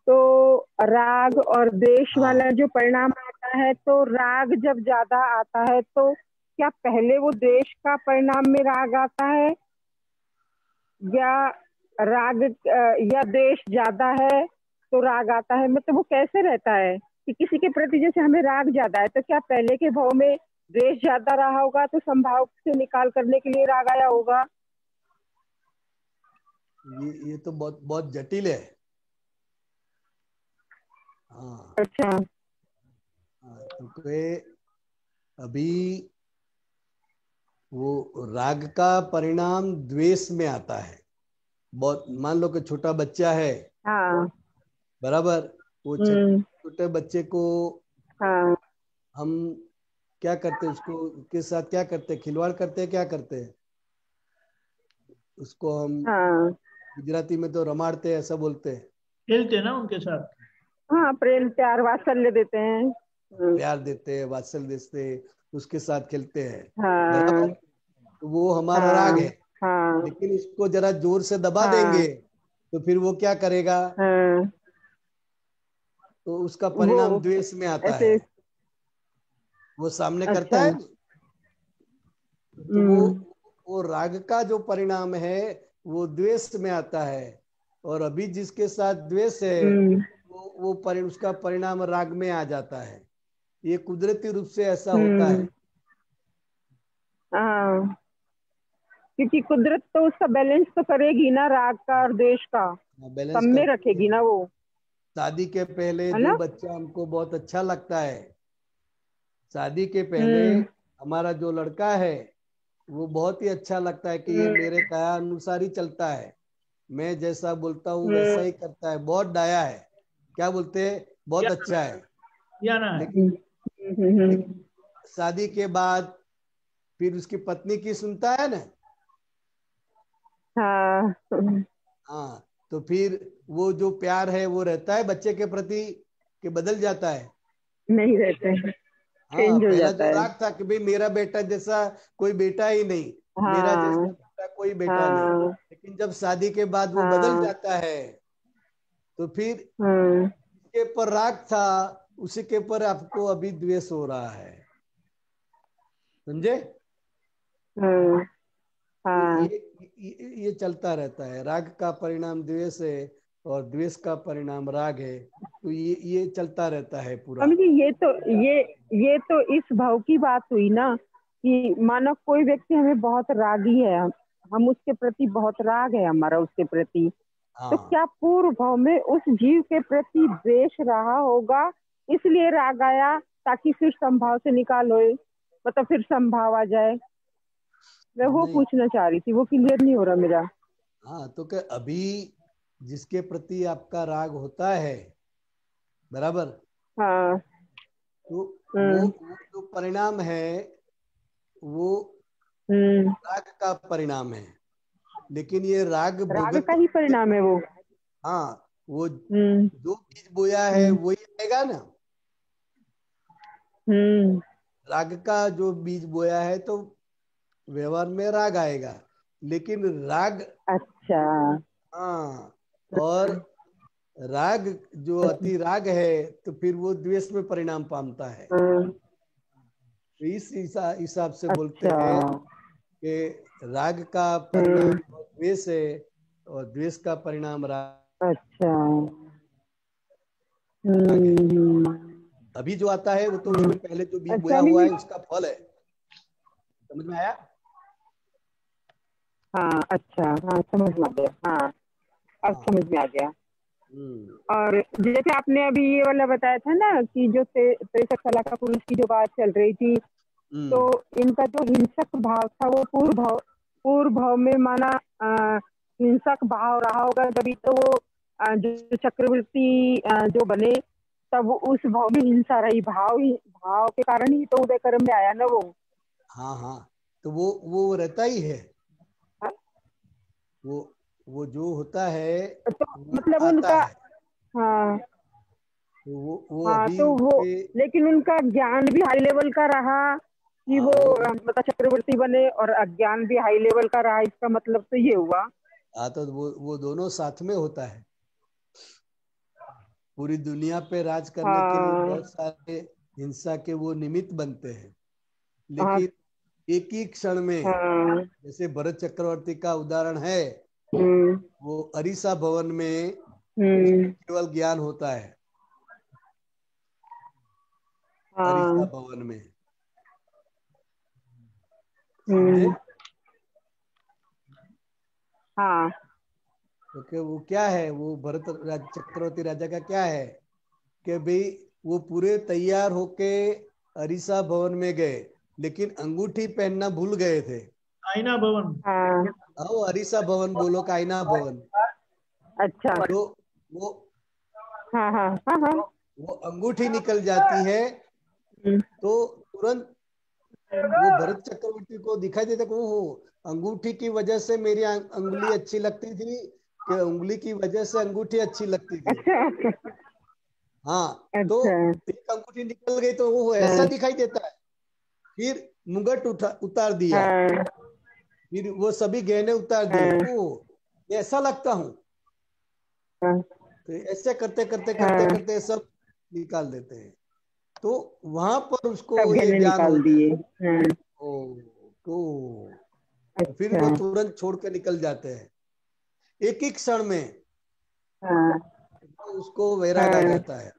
तो राग और द्वेष वाला जो परिणाम आता है, तो राग जब ज्यादा आता है तो क्या पहले वो द्वेष का परिणाम में राग आता है, या राग या द्वेष ज्यादा है तो राग आता है? मतलब वो कैसे रहता है कि किसी के प्रति जैसे हमें राग ज्यादा है, तो क्या पहले के भाव में द्वेष ज्यादा रहा होगा, तो संभाव से निकाल करने के लिए राग आया होगा? ये तो बहुत बहुत जटिल है। हाँ। अच्छा। तो अभी वो राग का परिणाम द्वेष में आता है। बहुत, मान लो कि छोटा बच्चा है। हाँ। बराबर। वो छोटे बच्चे को हाँ। हम क्या करते हैं, उसको के साथ क्या करते हैं, खिलवाड़ करते हैं, क्या करते हैं उसको हम? हाँ। गुजराती में तो रमाड़ते हैं, ऐसा बोलते हैं। खेलते ना उनके साथ। हाँ, प्रेम प्यार वात्सल्य देते हैं। प्यार देते हैं, वात्सल्य देते हैं, उसके साथ खेलते हैं। हाँ बराबर, तो वो हमारा हाँ राग है। हाँ लेकिन इसको जरा जोर से दबा हाँ देंगे तो फिर वो क्या करेगा, हाँ, तो उसका वो परिणाम द्वेष में आता है। ऐसे। वो सामने करता अच्छा। है, तो वो राग का जो परिणाम है वो द्वेष में आता है। और अभी जिसके साथ द्वेष है उसका परिणाम राग में आ जाता है। ये कुदरती रूप से ऐसा होता है। हाँ, क्योंकि कुदरत तो उसका बैलेंस तो करेगी ना, राग का और द्वेष का बैलेंस सब में करती है। रखेगी ना वो, शादी के पहले है जो ना। बच्चा हमको बहुत अच्छा लगता है, शादी के पहले हमारा जो लड़का है वो बहुत ही अच्छा लगता है कि ये मेरे कहा अनुसार ही चलता है, मैं जैसा बोलता हूँ वैसा ही करता है, बहुत डाया है, क्या बोलते हैं, बहुत अच्छा है। या ना है। लेकिन शादी के बाद फिर उसकी पत्नी की सुनता है ना। हाँ हाँ, तो फिर वो जो प्यार है वो रहता है बच्चे के प्रति कि बदल जाता है। नहीं रहते हैं, हाँ, चेंज हो पहला जाता जो है। राग था कि भाई मेरा बेटा जैसा कोई बेटा ही नहीं, मेरा जैसा हाँ बेटा कोई बेटा नहीं। हाँ लेकिन जब शादी के बाद वो बदल हाँ जाता है तो फिर हाँ के ऊपर राग था, उसी के ऊपर आपको अभी द्वेष हो रहा है, समझे। हाँ तो हाँ। ये चलता रहता है, राग का परिणाम द्वेष है और द्वेष का परिणाम राग है। तो ये चलता रहता है पूरा। स्वामी जी, ये तो इस भाव की बात हुई ना, कि मानो कोई व्यक्ति हमें बहुत रागी है, हम उसके प्रति बहुत राग है हमारा उसके प्रति, तो हाँ, क्या पूर्व भाव में उस जीव के प्रति द्वेष रहा होगा, इसलिए राग आया, ताकि फिर संभाव से निकाल होए, मतलब फिर संभाव आ जाए। मैं वो नहीं, पूछना चाह रही थी, वो क्लियर नहीं हो रहा मेरा। हाँ, तो क्या अभी जिसके प्रति आपका राग होता है, बराबर, हाँ। तो वो जो परिणाम है वो हम्म। राग का परिणाम है। लेकिन ये राग राग भोगत, का ही परिणाम है वो। हाँ, वो हम्म जो बीज बोया है हम्म वही आएगा ना। हम्म। राग का जो बीज बोया है तो व्यवहार में राग आएगा। लेकिन राग, अच्छा। हाँ, और राग जो अति राग है तो फिर वो द्वेष में परिणाम पाता है। हाँ, तो इस हिसाब से बोलते अच्छा। हैं कि राग का परिणाम द्वेष है और द्वेष का परिणाम राग अच्छा। है। हम्म। अभी जो आता है वो तो उसने पहले जो बीज बोया स्वामी हुआ जी। है उसका फल है। समझ में आया। हाँ, अच्छा, हाँ समझ में आ गया, हाँ अब हाँ। समझ में आ गया। हम्म। और जैसे आपने अभी ये वाला बताया था ना, कि जो 63 कला का पुरुष की जो बात चल रही थी, तो इनका जो हिंसक भाव था वो पूर्व भाव में माना हिंसक भाव रहा होगा, तभी तो वो जो चक्रवर्ती जो बने, तब उस भाव में हिंसा रही, भाव के कारण ही तो उदय कर्म में आया ना वो। हाँ हाँ, तो वो रहता ही है। हाँ? वो जो होता है तो वो मतलब आता उनका, है। हाँ तो वो हाँ, अभी तो उस वो, पे, लेकिन उनका ज्ञान भी हाई लेवल का रहा, कि हाँ, वो वो मतलब चक्रवर्ती बने, और अज्ञान भी हाई लेवल का रहा, इसका मतलब तो ये हुआ। तो वो दोनों साथ में होता है। पूरी दुनिया पे राज करने के लिए हाँ बहुत सारे हिंसा के वो निमित्त बनते हैं। हाँ लेकिन एक ही क्षण में, हाँ। जैसे भरत चक्रवर्ती का उदाहरण है, हम्म वो अरीसा भवन में हम्म। केवल ज्ञान होता है। अरीसा हाँ। भवन में, समझे। हम्म। हाँ तो वो क्या है, वो चक्रवर्ती राजा का क्या है कि भाई वो पूरे तैयार होके अरीसा भवन में गए, लेकिन अंगूठी पहनना भूल गए थे। आईना भवन। हाँ। आओ अरीसा भवन बोलो, कायना भवन। अच्छा। तो वो हाँ हाँ हाँ हाँ। वो अंगूठी निकल जाती है हम्म। तो तुरंत वो भरत चक्रवर्ती को दिखाई देता कि वो अंगूठी की वजह से मेरी अंगुली अच्छी लगती थी, कि उंगली की वजह से अंगूठी अच्छी लगती थी। अच्छा। हाँ, तो एक अंगूठी निकल गई तो वो ऐसा दिखाई देता है। फिर मुंगट उतार दिया, फिर वो सभी गहने उतार दिए, ओ ऐसा लगता हूँ। तो ऐसे करते करते करते करते सब निकाल देते हैं। तो वहां पर उसको ये ज्ञान होता है। तो फिर वो तुरंत छोड़ के निकल जाते हैं, एक ही क्षण में उसको वैराग आ जाता है।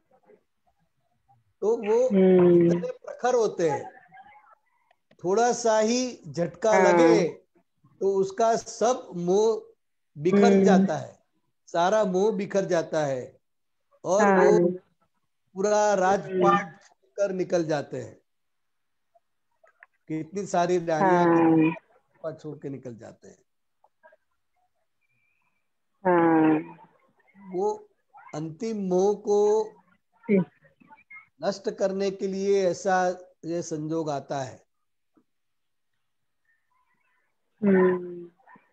तो वो इतने प्रखर होते हैं, थोड़ा सा ही झटका लगे तो उसका सब मोह बिखर जाता है, सारा मोह बिखर जाता है और वो पूरा राजपाट कर निकल जाते हैं। कितनी सारी रानियां राजपाट छोड़ के निकल जाते हैं। वो अंतिम मोह को नष्ट करने के लिए ऐसा ये संजोग आता है।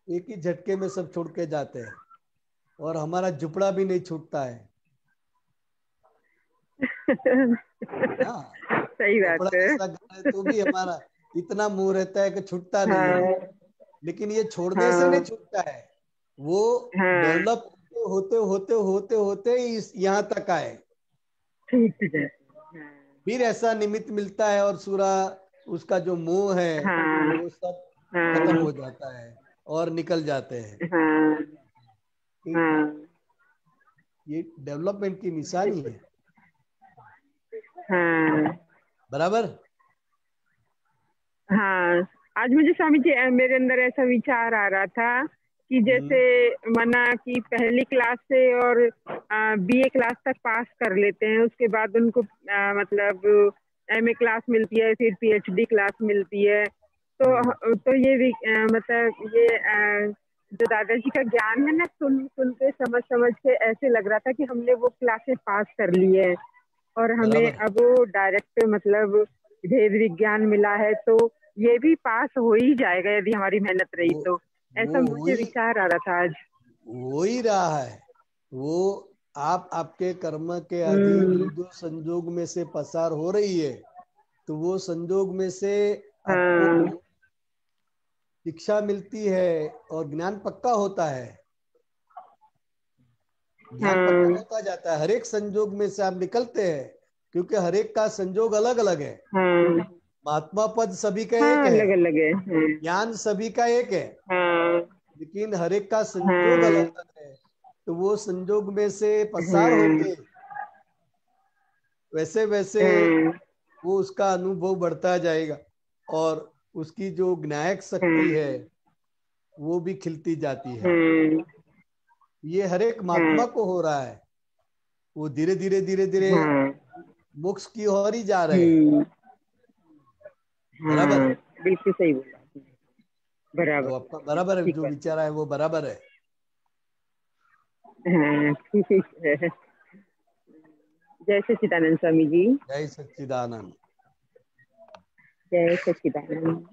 एक ही झटके में सब छोड़ के जाते हैं और हमारा झुपड़ा भी नहीं छूटता है। सही बात है। तो भी हमारा इतना मुंह रहता है कि छूटता नहीं है। लेकिन ये छोड़ने से नहीं छूटता है, वो डेवलप होते होते होते होते यहाँ तक आए, फिर ऐसा निमित्त मिलता है और सूरा उसका जो मोह है वो सब खत्म हो जाता है और निकल जाते हैं। ये डेवलपमेंट की निशानी है। बराबर। हाँ, आज मुझे स्वामी जी मेरे अंदर ऐसा विचार आ रहा था कि जैसे मना कि पहली क्लास से और बीए क्लास तक पास कर लेते हैं, उसके बाद उनको मतलब एमए क्लास मिलती है, फिर पीएचडी क्लास मिलती है। तो ये मतलब ये जो दादाजी का ज्ञान है ना, सुन सुन के समझ के ऐसे लग रहा था कि हमने वो क्लासेस पास कर ली है और हमें अब वो डायरेक्ट मतलब भेद विज्ञान मिला है, तो ये भी पास हो ही जाएगा यदि हमारी मेहनत रही। तो ऐसा मुझे विचार आ रहा था आज। हो ही रहा है वो। आपके कर्म के अधीन जो संजोग में से पसार हो रही है, तो वो संजोग में से आपको शिक्षा मिलती है और ज्ञान पक्का होता है। ज्ञान पक्का होता जाता है, हर एक संजोग में से आप निकलते हैं, क्योंकि हर एक का संजोग अलग अलग है। महात्मा पद सभी का एक है, अलग अलग है, ज्ञान सभी का एक है, लेकिन हर एक का संजोग अलग अलग है। तो वो संजोग में से पसार होके वैसे वैसे वो उसका अनुभव बढ़ता जाएगा और उसकी जो ज्ञायक शक्ति है वो भी खिलती जाती है। ये हर एक महात्मा को हो रहा है। वो धीरे धीरे धीरे धीरे मोक्ष की ओर ही जा रहे हैं। बराबर। बिल्कुल सही बोला, बराबर। तो आपका बराबर है, जो विचार है वो बराबर है। ठीक है। जय सच्चिदानंद स्वामी जी। जय सच्चिदानंद। जय सच्चिदानंद।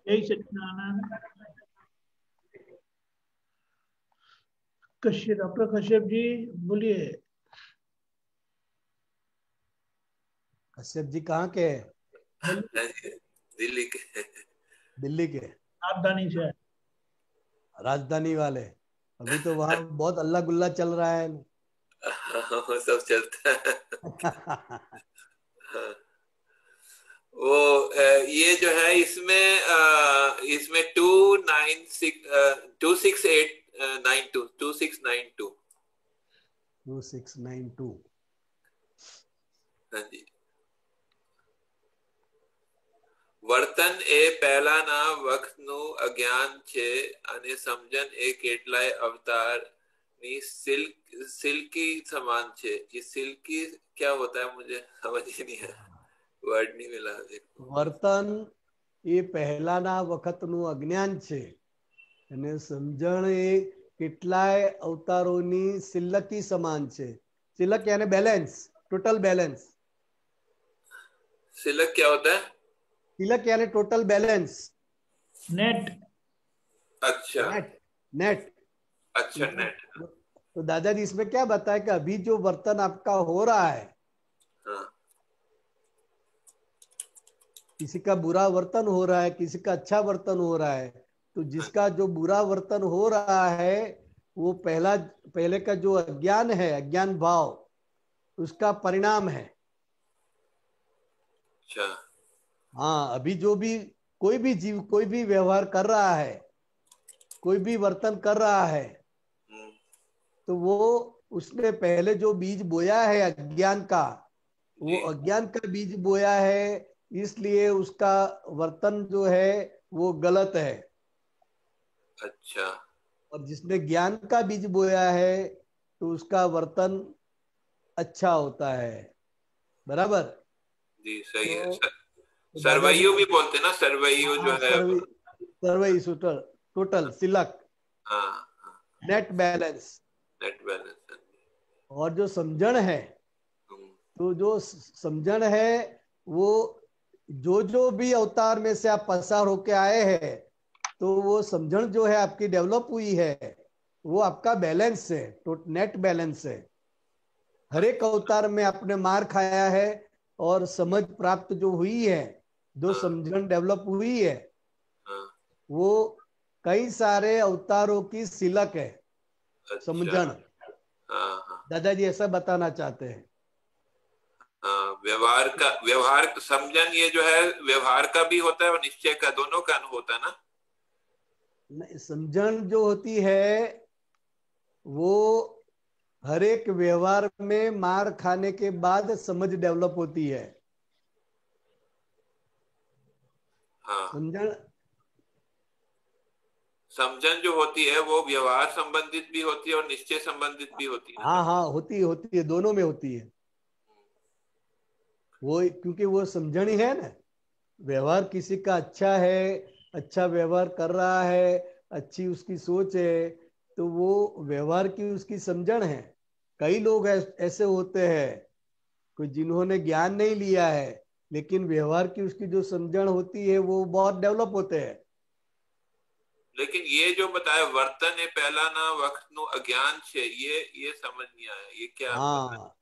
जय सच्चिदानंद। डॉक्टर कश्यप जी बोलिए। कश्यप जी कहाँ के हैं? दिल्ली के। दिल्ली के राजधानी से। राजधानी वाले। अभी तो वहाँ बहुत अल्लाह गुल्ला चल रहा है। सब चलता है। वो ये जो है इसमें 2692 हाँ जी। વર્તન એ પહેલાના વખતનું અજ્ઞાન છે અને સમજણ એ કેટલાય અવતારની સિલ્કી સમાન છે। ये सिल्की क्या होता है मुझे समझ ही नहीं है, વર્ડ नहीं मिला। વર્તન એ પહેલાના વખતનું અજ્ઞાન છે અને સમજણ એ કેટલાય અવતારોની સિલકી સમાન છે। સિલક यानी बैलेंस, टोटल बैलेंस। सिलक क्या होता है? सिलक यानी टोटल बैलेंस, नेट। अच्छा, नेट। अच्छा, नेट। तो दादाजी इसमें क्या बताया कि अभी जो वर्तन आपका हो रहा है, किसी का बुरा वर्तन हो रहा है, किसी का अच्छा वर्तन हो रहा है, तो जिसका जो बुरा वर्तन हो रहा है वो पहले का जो अज्ञान है, अज्ञान भाव, उसका परिणाम है। अच्छा। हाँ, अभी जो भी कोई भी जीव कोई भी व्यवहार कर रहा है, कोई भी वर्तन कर रहा है, तो वो उसने पहले जो बीज बोया है अज्ञान का, वो अज्ञान का बीज बोया है, इसलिए उसका वर्तन जो है वो गलत है। अच्छा। और जिसने ज्ञान का बीज बोया है तो उसका वर्तन अच्छा होता है। बराबर जी सही है। तो सरवैयो भी बोलते हैं ना, सरवैयो जो है सर्वई टोटल सिलक, हाँ, नेट बैलेंस। और जो समझण है, तो जो समझण है वो जो भी अवतार में से आप पसार होके आए हैं, तो वो समझण जो है आपकी डेवलप हुई है, वो आपका बैलेंस है, तो नेट बैलेंस है। हर एक अवतार में आपने मार खाया है और समझ प्राप्त जो हुई है, जो समझण डेवलप हुई है, वो कई सारे अवतारों की सिलक है। अच्छा। समझण। दादाजी ऐसा बताना चाहते हैं। व्यवहार समझन, ये जो है व्यवहार का भी होता है और निश्चय का, दोनों का होता है ना। समझन जो होती है वो हर एक व्यवहार में मार खाने के बाद समझ डेवलप होती है। समझन जो होती है वो व्यवहार संबंधित भी होती है और निश्चय संबंधित भी होती है। हाँ, होती है, दोनों में होती है वो, क्योंकि वो समझन ही है ना। व्यवहार किसी का अच्छा है, अच्छा व्यवहार कर रहा है, अच्छी उसकी सोच है, तो वो व्यवहार की उसकी समझन है। कई लोग ऐसे होते हैं कोई जिन्होंने ज्ञान नहीं लिया है, लेकिन व्यवहार की उसकी जो समझन होती है वो बहुत डेवलप होते हैं। लेकिन ये जो बताया वर्तन है पहला ना वक्त नु अज्ञान से, ये समझ नहीं आया, ये क्या? हाँ,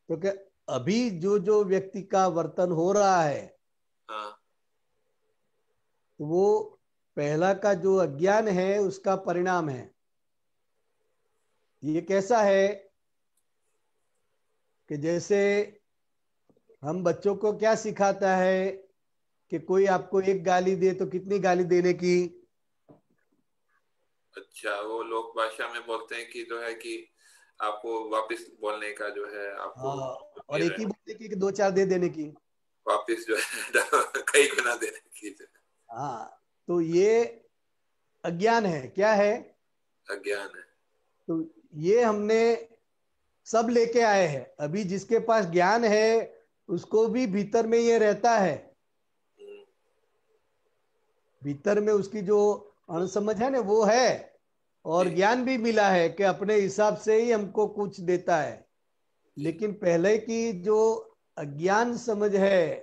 तो क्या अभी जो व्यक्ति का वर्तन हो रहा है, तो वो पहला का जो अज्ञान है उसका परिणाम है। ये कैसा है कि जैसे हम बच्चों को क्या सिखाता है कि कोई आपको एक गाली दे तो कितनी गाली देने की? अच्छा, वो लोक भाषा में बोलते हैं कि जो है कि आपको वापस बोलने का जो है आपको, और एक ही बोलने की कि 2-4 दे देने की, वापस जो है कई गुना देने की। हाँ, तो ये अज्ञान है। क्या है? अज्ञान है। तो ये हमने सब लेके आए हैं। अभी जिसके पास ज्ञान है उसको भी भीतर में ये रहता है, भीतर में उसकी जो अणसमझ है ना वो है, और ज्ञान भी मिला है कि अपने हिसाब से ही हमको कुछ देता है। लेकिन पहले की जो अज्ञान समझ है,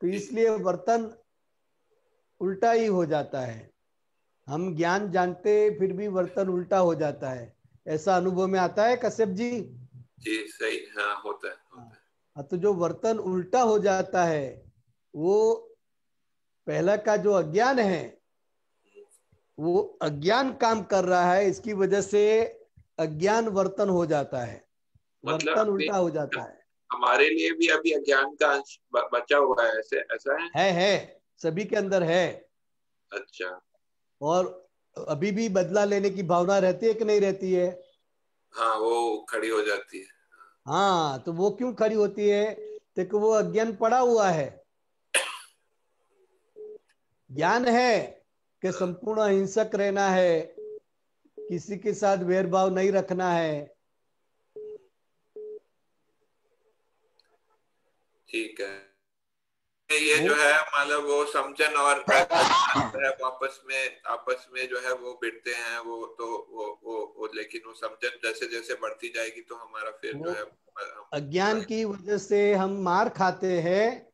तो इसलिए वर्तन उल्टा ही हो जाता है। हम ज्ञान जानते फिर भी वर्तन उल्टा हो जाता है। ऐसा अनुभव में आता है कश्यप जी? जी सही, हाँ होता है। तो जो वर्तन उल्टा हो जाता है वो पहला का जो अज्ञान है, वो अज्ञान काम कर रहा है, इसकी वजह से अज्ञान वर्तन हो जाता है, वर्तन उल्टा हो जाता है। हमारे लिए भी अभी अज्ञान का अंश बचा हुआ है, ऐसा है सभी के अंदर है। अच्छा। और अभी भी बदला लेने की भावना रहती है कि नहीं रहती है? हाँ, वो खड़ी हो जाती है। हाँ, तो वो क्यों खड़ी होती है? देखो, वो अज्ञान पड़ा हुआ है। ज्ञान है कि संपूर्ण अहिंसक रहना है, किसी के साथ भेदभाव नहीं रखना है। ठीक है, ये जो है मतलब वो समझन और आपस में जो है वो भिड़ते हैं, वो तो वो लेकिन वो समझन जैसे जैसे बढ़ती जाएगी तो हमारा फिर जो है अज्ञान की वजह से हम मार खाते हैं।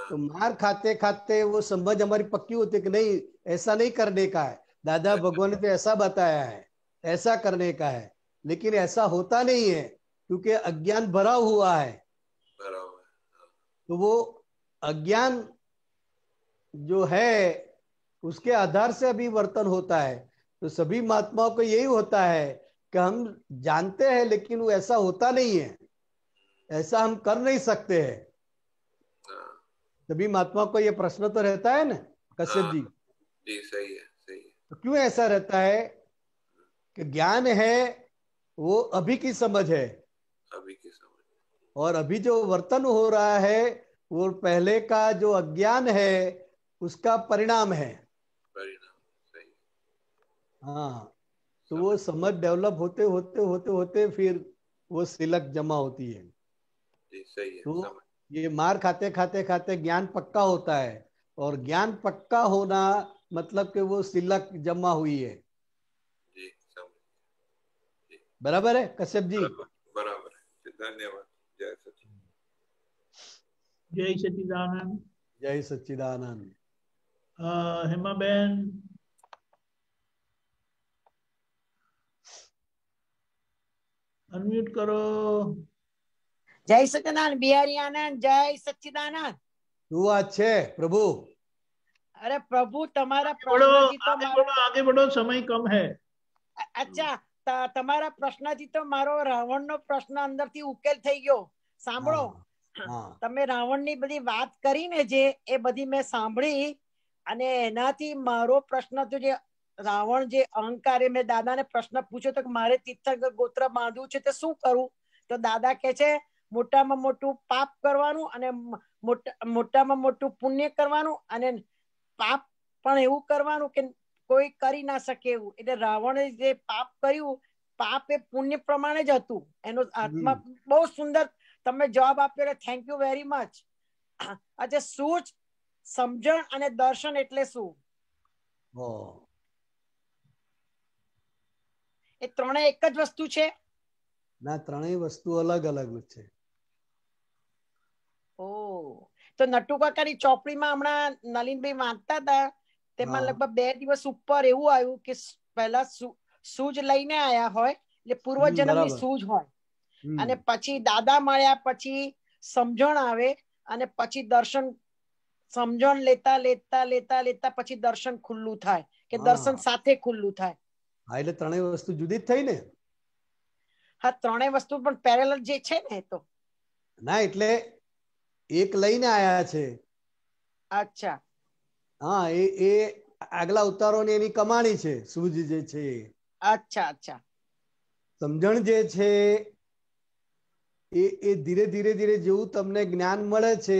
तो मार खाते खाते वो समझ हमारी पक्की होती है कि नहीं, ऐसा नहीं करने का है, दादा भगवान ने तो ऐसा बताया है, ऐसा करने का है। लेकिन ऐसा होता नहीं है क्योंकि अज्ञान भरा हुआ है। तो वो अज्ञान जो है उसके आधार से अभी वर्तन होता है। तो सभी महात्माओं को यही होता है कि हम जानते हैं लेकिन वो ऐसा होता नहीं है, ऐसा हम कर नहीं सकते हैं। सभी महात्माओं को ये प्रश्न तो रहता है ना कश्यप जी? जी सही है, सही है। तो क्यों ऐसा रहता है कि ज्ञान है वो अभी की समझ है, अभी की समझ, और अभी जो वर्तन हो रहा है वो पहले का जो अज्ञान है उसका परिणाम है। परिणाम, सही। हाँ, तो वो समझ डेवलप होते होते होते होते फिर वो सिलक जमा होती है। जी सही है, तो समझ। ये मार खाते खाते खाते ज्ञान पक्का होता है, और ज्ञान पक्का होना मतलब कि वो सिलक जमा हुई है। जी समझ। जी बराबर है कश्यप जी? बराबर है। धन्यवाद। जय सचिदानंद। जय सच्चिदानंद। जय सच्चिदानंद। हेमा बेन, अनम्यूट करो। जय सच्चिदानंद बिहारी आनंद, जय सच्चिदानंद। तू अच्छे प्रभु। अरे प्रभु તમારા आगे પ્રશ્નથી તો आगे મારો बढ़ो, आगे बढ़ो, समय कम है। અચ્છા, તમારા પ્રશ્નથી તો મારો રાવણનો પ્રશ્ન અંદરથી ઉકેલ થઈ ગયો. સાંભળો, તમે રાવણની બધી વાત કરી ને જે એ બધી મેં સાંભળી, અને એનાથી મારો પ્રશ્ન તો જે રાવણ જે અહંકારે મેં દાદાને પ્રશ્ન પૂછ્યો તો કે મારે તીર્થંકર ગોત્ર બાંધવું છે તો શું કરું? તો દાદા કહે છે મોટામાં મોટું પાપ કરવાનું અને મોટામાં મોટું પુણ્ય કરવાનું, અને પાપ પણ એવું કરવાનું કે કોઈ કરી ના શકે એવું. એટલે રાવણે જે પાપ કર્યું, પાપ એ પુણ્ય પ્રમાણે જ હતું. એનો આત્મા બહુ સુંદર તમે જવાબ આપ્યો, એટલે થેન્ક યુ વેરી મચ. આજે સૂઝ, સમજણ અને દર્શન એટલે શું? એ ત્રણે એક જ વસ્તુ છે? ના, ત્રણેય વસ્તુ અલગ અલગ છે. ઓ, તો નટુ કાકાની ચોપડીમાં હમણાં નલિનભાઈ વાંચતા હતા, તેમાં લગભગ 2 દિવસ ઉપર એવું આવ્યું કે પહેલા સૂઝ લઈને આયા હોય એટલે પૂર્વજન્મની સૂઝ હોય, અને પછી દાદા મળ્યા પછી સમજણ આવે, અને પછી દર્શન, સમજણ લેતા લેતા લેતા લેતા પછી દર્શન ખુલ્લું થાય કે દર્શન સાથે ખુલ્લું થાય. હા, એટલે ત્રણેય વસ્તુ જુદી જ થઈ ને? હા, ત્રણેય વસ્તુ પણ પેરેલલ જે છે ને એ તો ના, એટલે એક લઈને આયા છે. અચ્છા. હા, એ આગલા અવતારોની એની કમાણી છે સૂઝ જે છે. અચ્છા અચ્છા. સમજણ જે છે એ ધીરે ધીરે ધીરે જેવું તમને જ્ઞાન મળે છે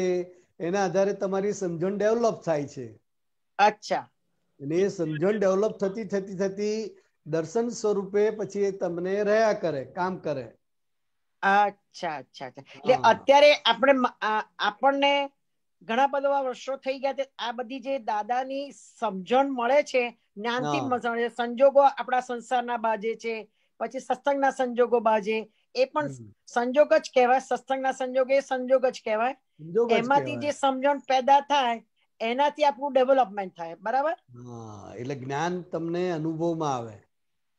એના આધારે તમારી સમજણ ડેવલપ થાય છે. અચ્છા. અને એ સમજણ ડેવલપ થતી થતી થતી દર્શન સ્વરૂપે પછી એ તમને રહ્યા કરે, કામ કરે. અચ્છા અચ્છા અચ્છા. એટલે અત્યારે આપણને ઘણા બધા વર્ષો થઈ ગયા, આ બધી જે દાદાની સમજણ મળે છે, જ્ઞાનથી મળે, સંજોગો આપણા સંસારના બાજે છે, પછી સત્સંગના સંજોગો બાજે, એ પણ સંજોગ જ કહેવાય. સત્સંગના સંજોગ એ સંજોગ જ કહેવાય. એમાંથી જે સમજણ પેદા થાય એનાથી આપણું ડેવલપમેન્ટ થાય. બરાબર? હા, એટલે જ્ઞાન તમને અનુભવમાં આવે.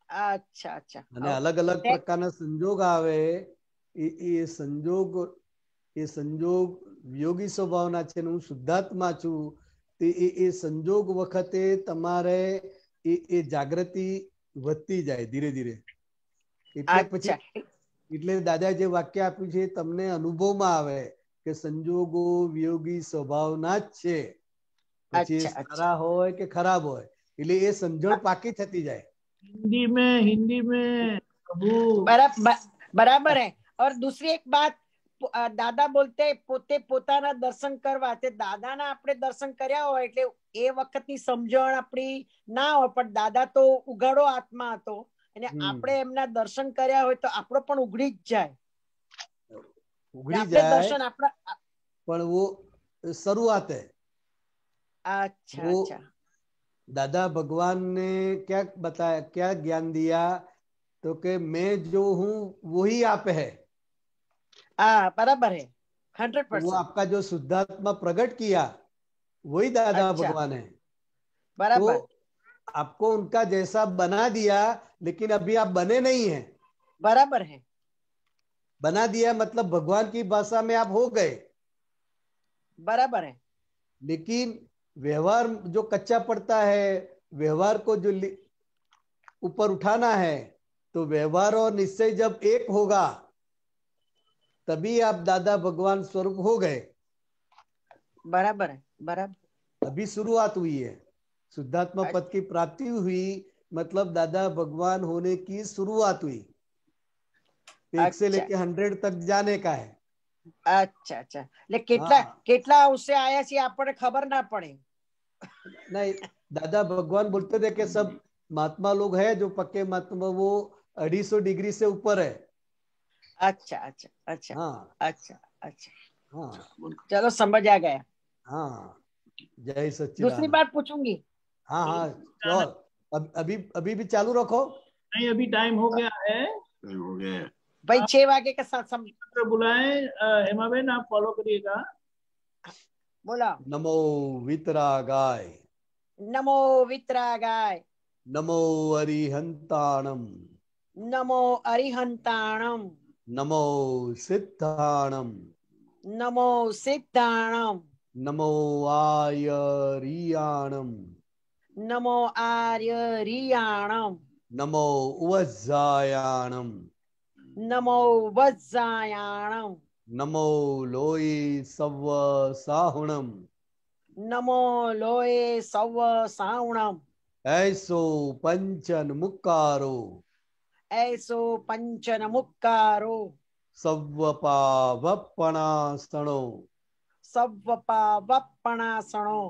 અચ્છા અચ્છા. અને અલગ અલગ પ્રકારના સંજોગ આવે. એ સંજોગ વિયોગી સ્વભાવના છે. હું શુદ્ધાત્મા છું. એ સંજોગ વખતે તમારે એ જાગૃતિ વધતી જાય ધીરે ધીરે. એટલે પછી એટલે દાદા જે વાક્ય આપ્યું છે તમને અનુભવમાં આવે કે સંજોગો વિયોગી સ્વભાવના જ છે. પછી સારા હોય કે ખરાબ હોય, એટલે એ સમજણ પાકી થતી જાય. हिंदी में बराबर है. और दूसरी एक बात, દાદા બોલતે પોતે પોતાના દર્શન કરવા, તે દાદાના આપણે દર્શન કર્યા હોય એટલે એ વખતની સમજણ આપણી ના હોય, પણ દાદા તો ઉઘાડો આત્મા હતો, અને આપણે એમના દર્શન કર્યા હોય તો આપણો પણ ઉઘડી જ જાય. ઉઘડી જાય દર્શન આપણા, પણ वो शुरुआत है. अच्छा अच्छा. दादा भगवान ने क्या बताया, क्या ज्ञान दिया? तो कि मैं जो हूं वही आप है. बराबर है, 100%. वो आपका जो शुद्धात्मा प्रकट किया वही दादा भगवान है. बराबर. तो आपको उनका जैसा बना दिया, लेकिन अभी आप बने नहीं हैं. बराबर है। बना दिया मतलब भगवान की भाषा में आप हो गए। बराबर है। लेकिन व्यवहार जो कच्चा पड़ता है, व्यवहार को जो ऊपर उठाना है, तो व्यवहार और निश्चय जब एक होगा तभी आप दादा भगवान स्वरूप हो गए। बराबर है। बराबर। अभी शुरुआत हुई है, शुद्धात्मा पद की प्राप्ति हुई, मतलब दादा भगवान होने की शुरुआत हुई। 1 से लेके 100 तक जाने का है। अच्छा अच्छा, लेकिन કેટલા उससे आया सी आपने खबर ना पड़े। नहीं, दादा भगवान बोलते थे कि सब महात्मा लोग हैं जो पक्के महात्मा, वो 250 डिग्री से ऊपर है। अच्छा अच्छा अच्छा। हाँ अच्छा अच्छा। हाँ चलो समझ आ गया। हाँ, जय सच्चिदानंद। दूसरी बात पूछूंगी। हाँ हाँ श्योर, अभी अभी भी चालू रखो। नहीं, अभी टाइम हो गया है। हो गया भाई 6 बजे के साथ बुलाए। हेमाबेन आप फॉलो करिएगा। बोला। नमो वितरागाय, नमो वितरागाय, नमो अरिहंताणम, नमो अरिहंताणम, नमो सिद्धाणम, नमो सिद्धाणम, नमो आयरियाणम, नमो आर्यरियाणम, नमो उवज्जायाणम, नमो वज्जायाणम, नमो लोई सव्व साहुणम, नमो लोए सव सावणम, ऐसो पंचन मुक्कारो, ऐसो पंचन मुक्कारो, सव्वपावपणासणो, सव्वपावपणासणो,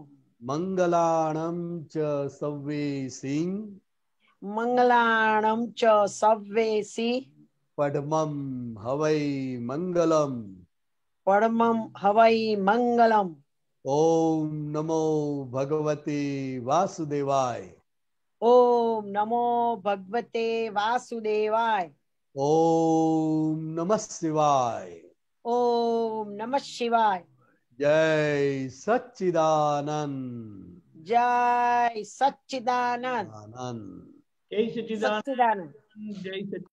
मंगलाणं च सव्वेसिं, मंगलाणं च सव्वेसि, पद्मं हवै मंगलम, परमं हवै मंगलम। ओम नमो भगवते वासुदेवाय, ओम नमो भगवते वासुदेवाय, ओम नमः शिवाय, ओम नमः शिवाय। जय सच्चिदानंद, जय सच्चिदानंद, आनंद, जय सच्चिदानंद, सच्चिदानंद। जय सच्चिदानंद।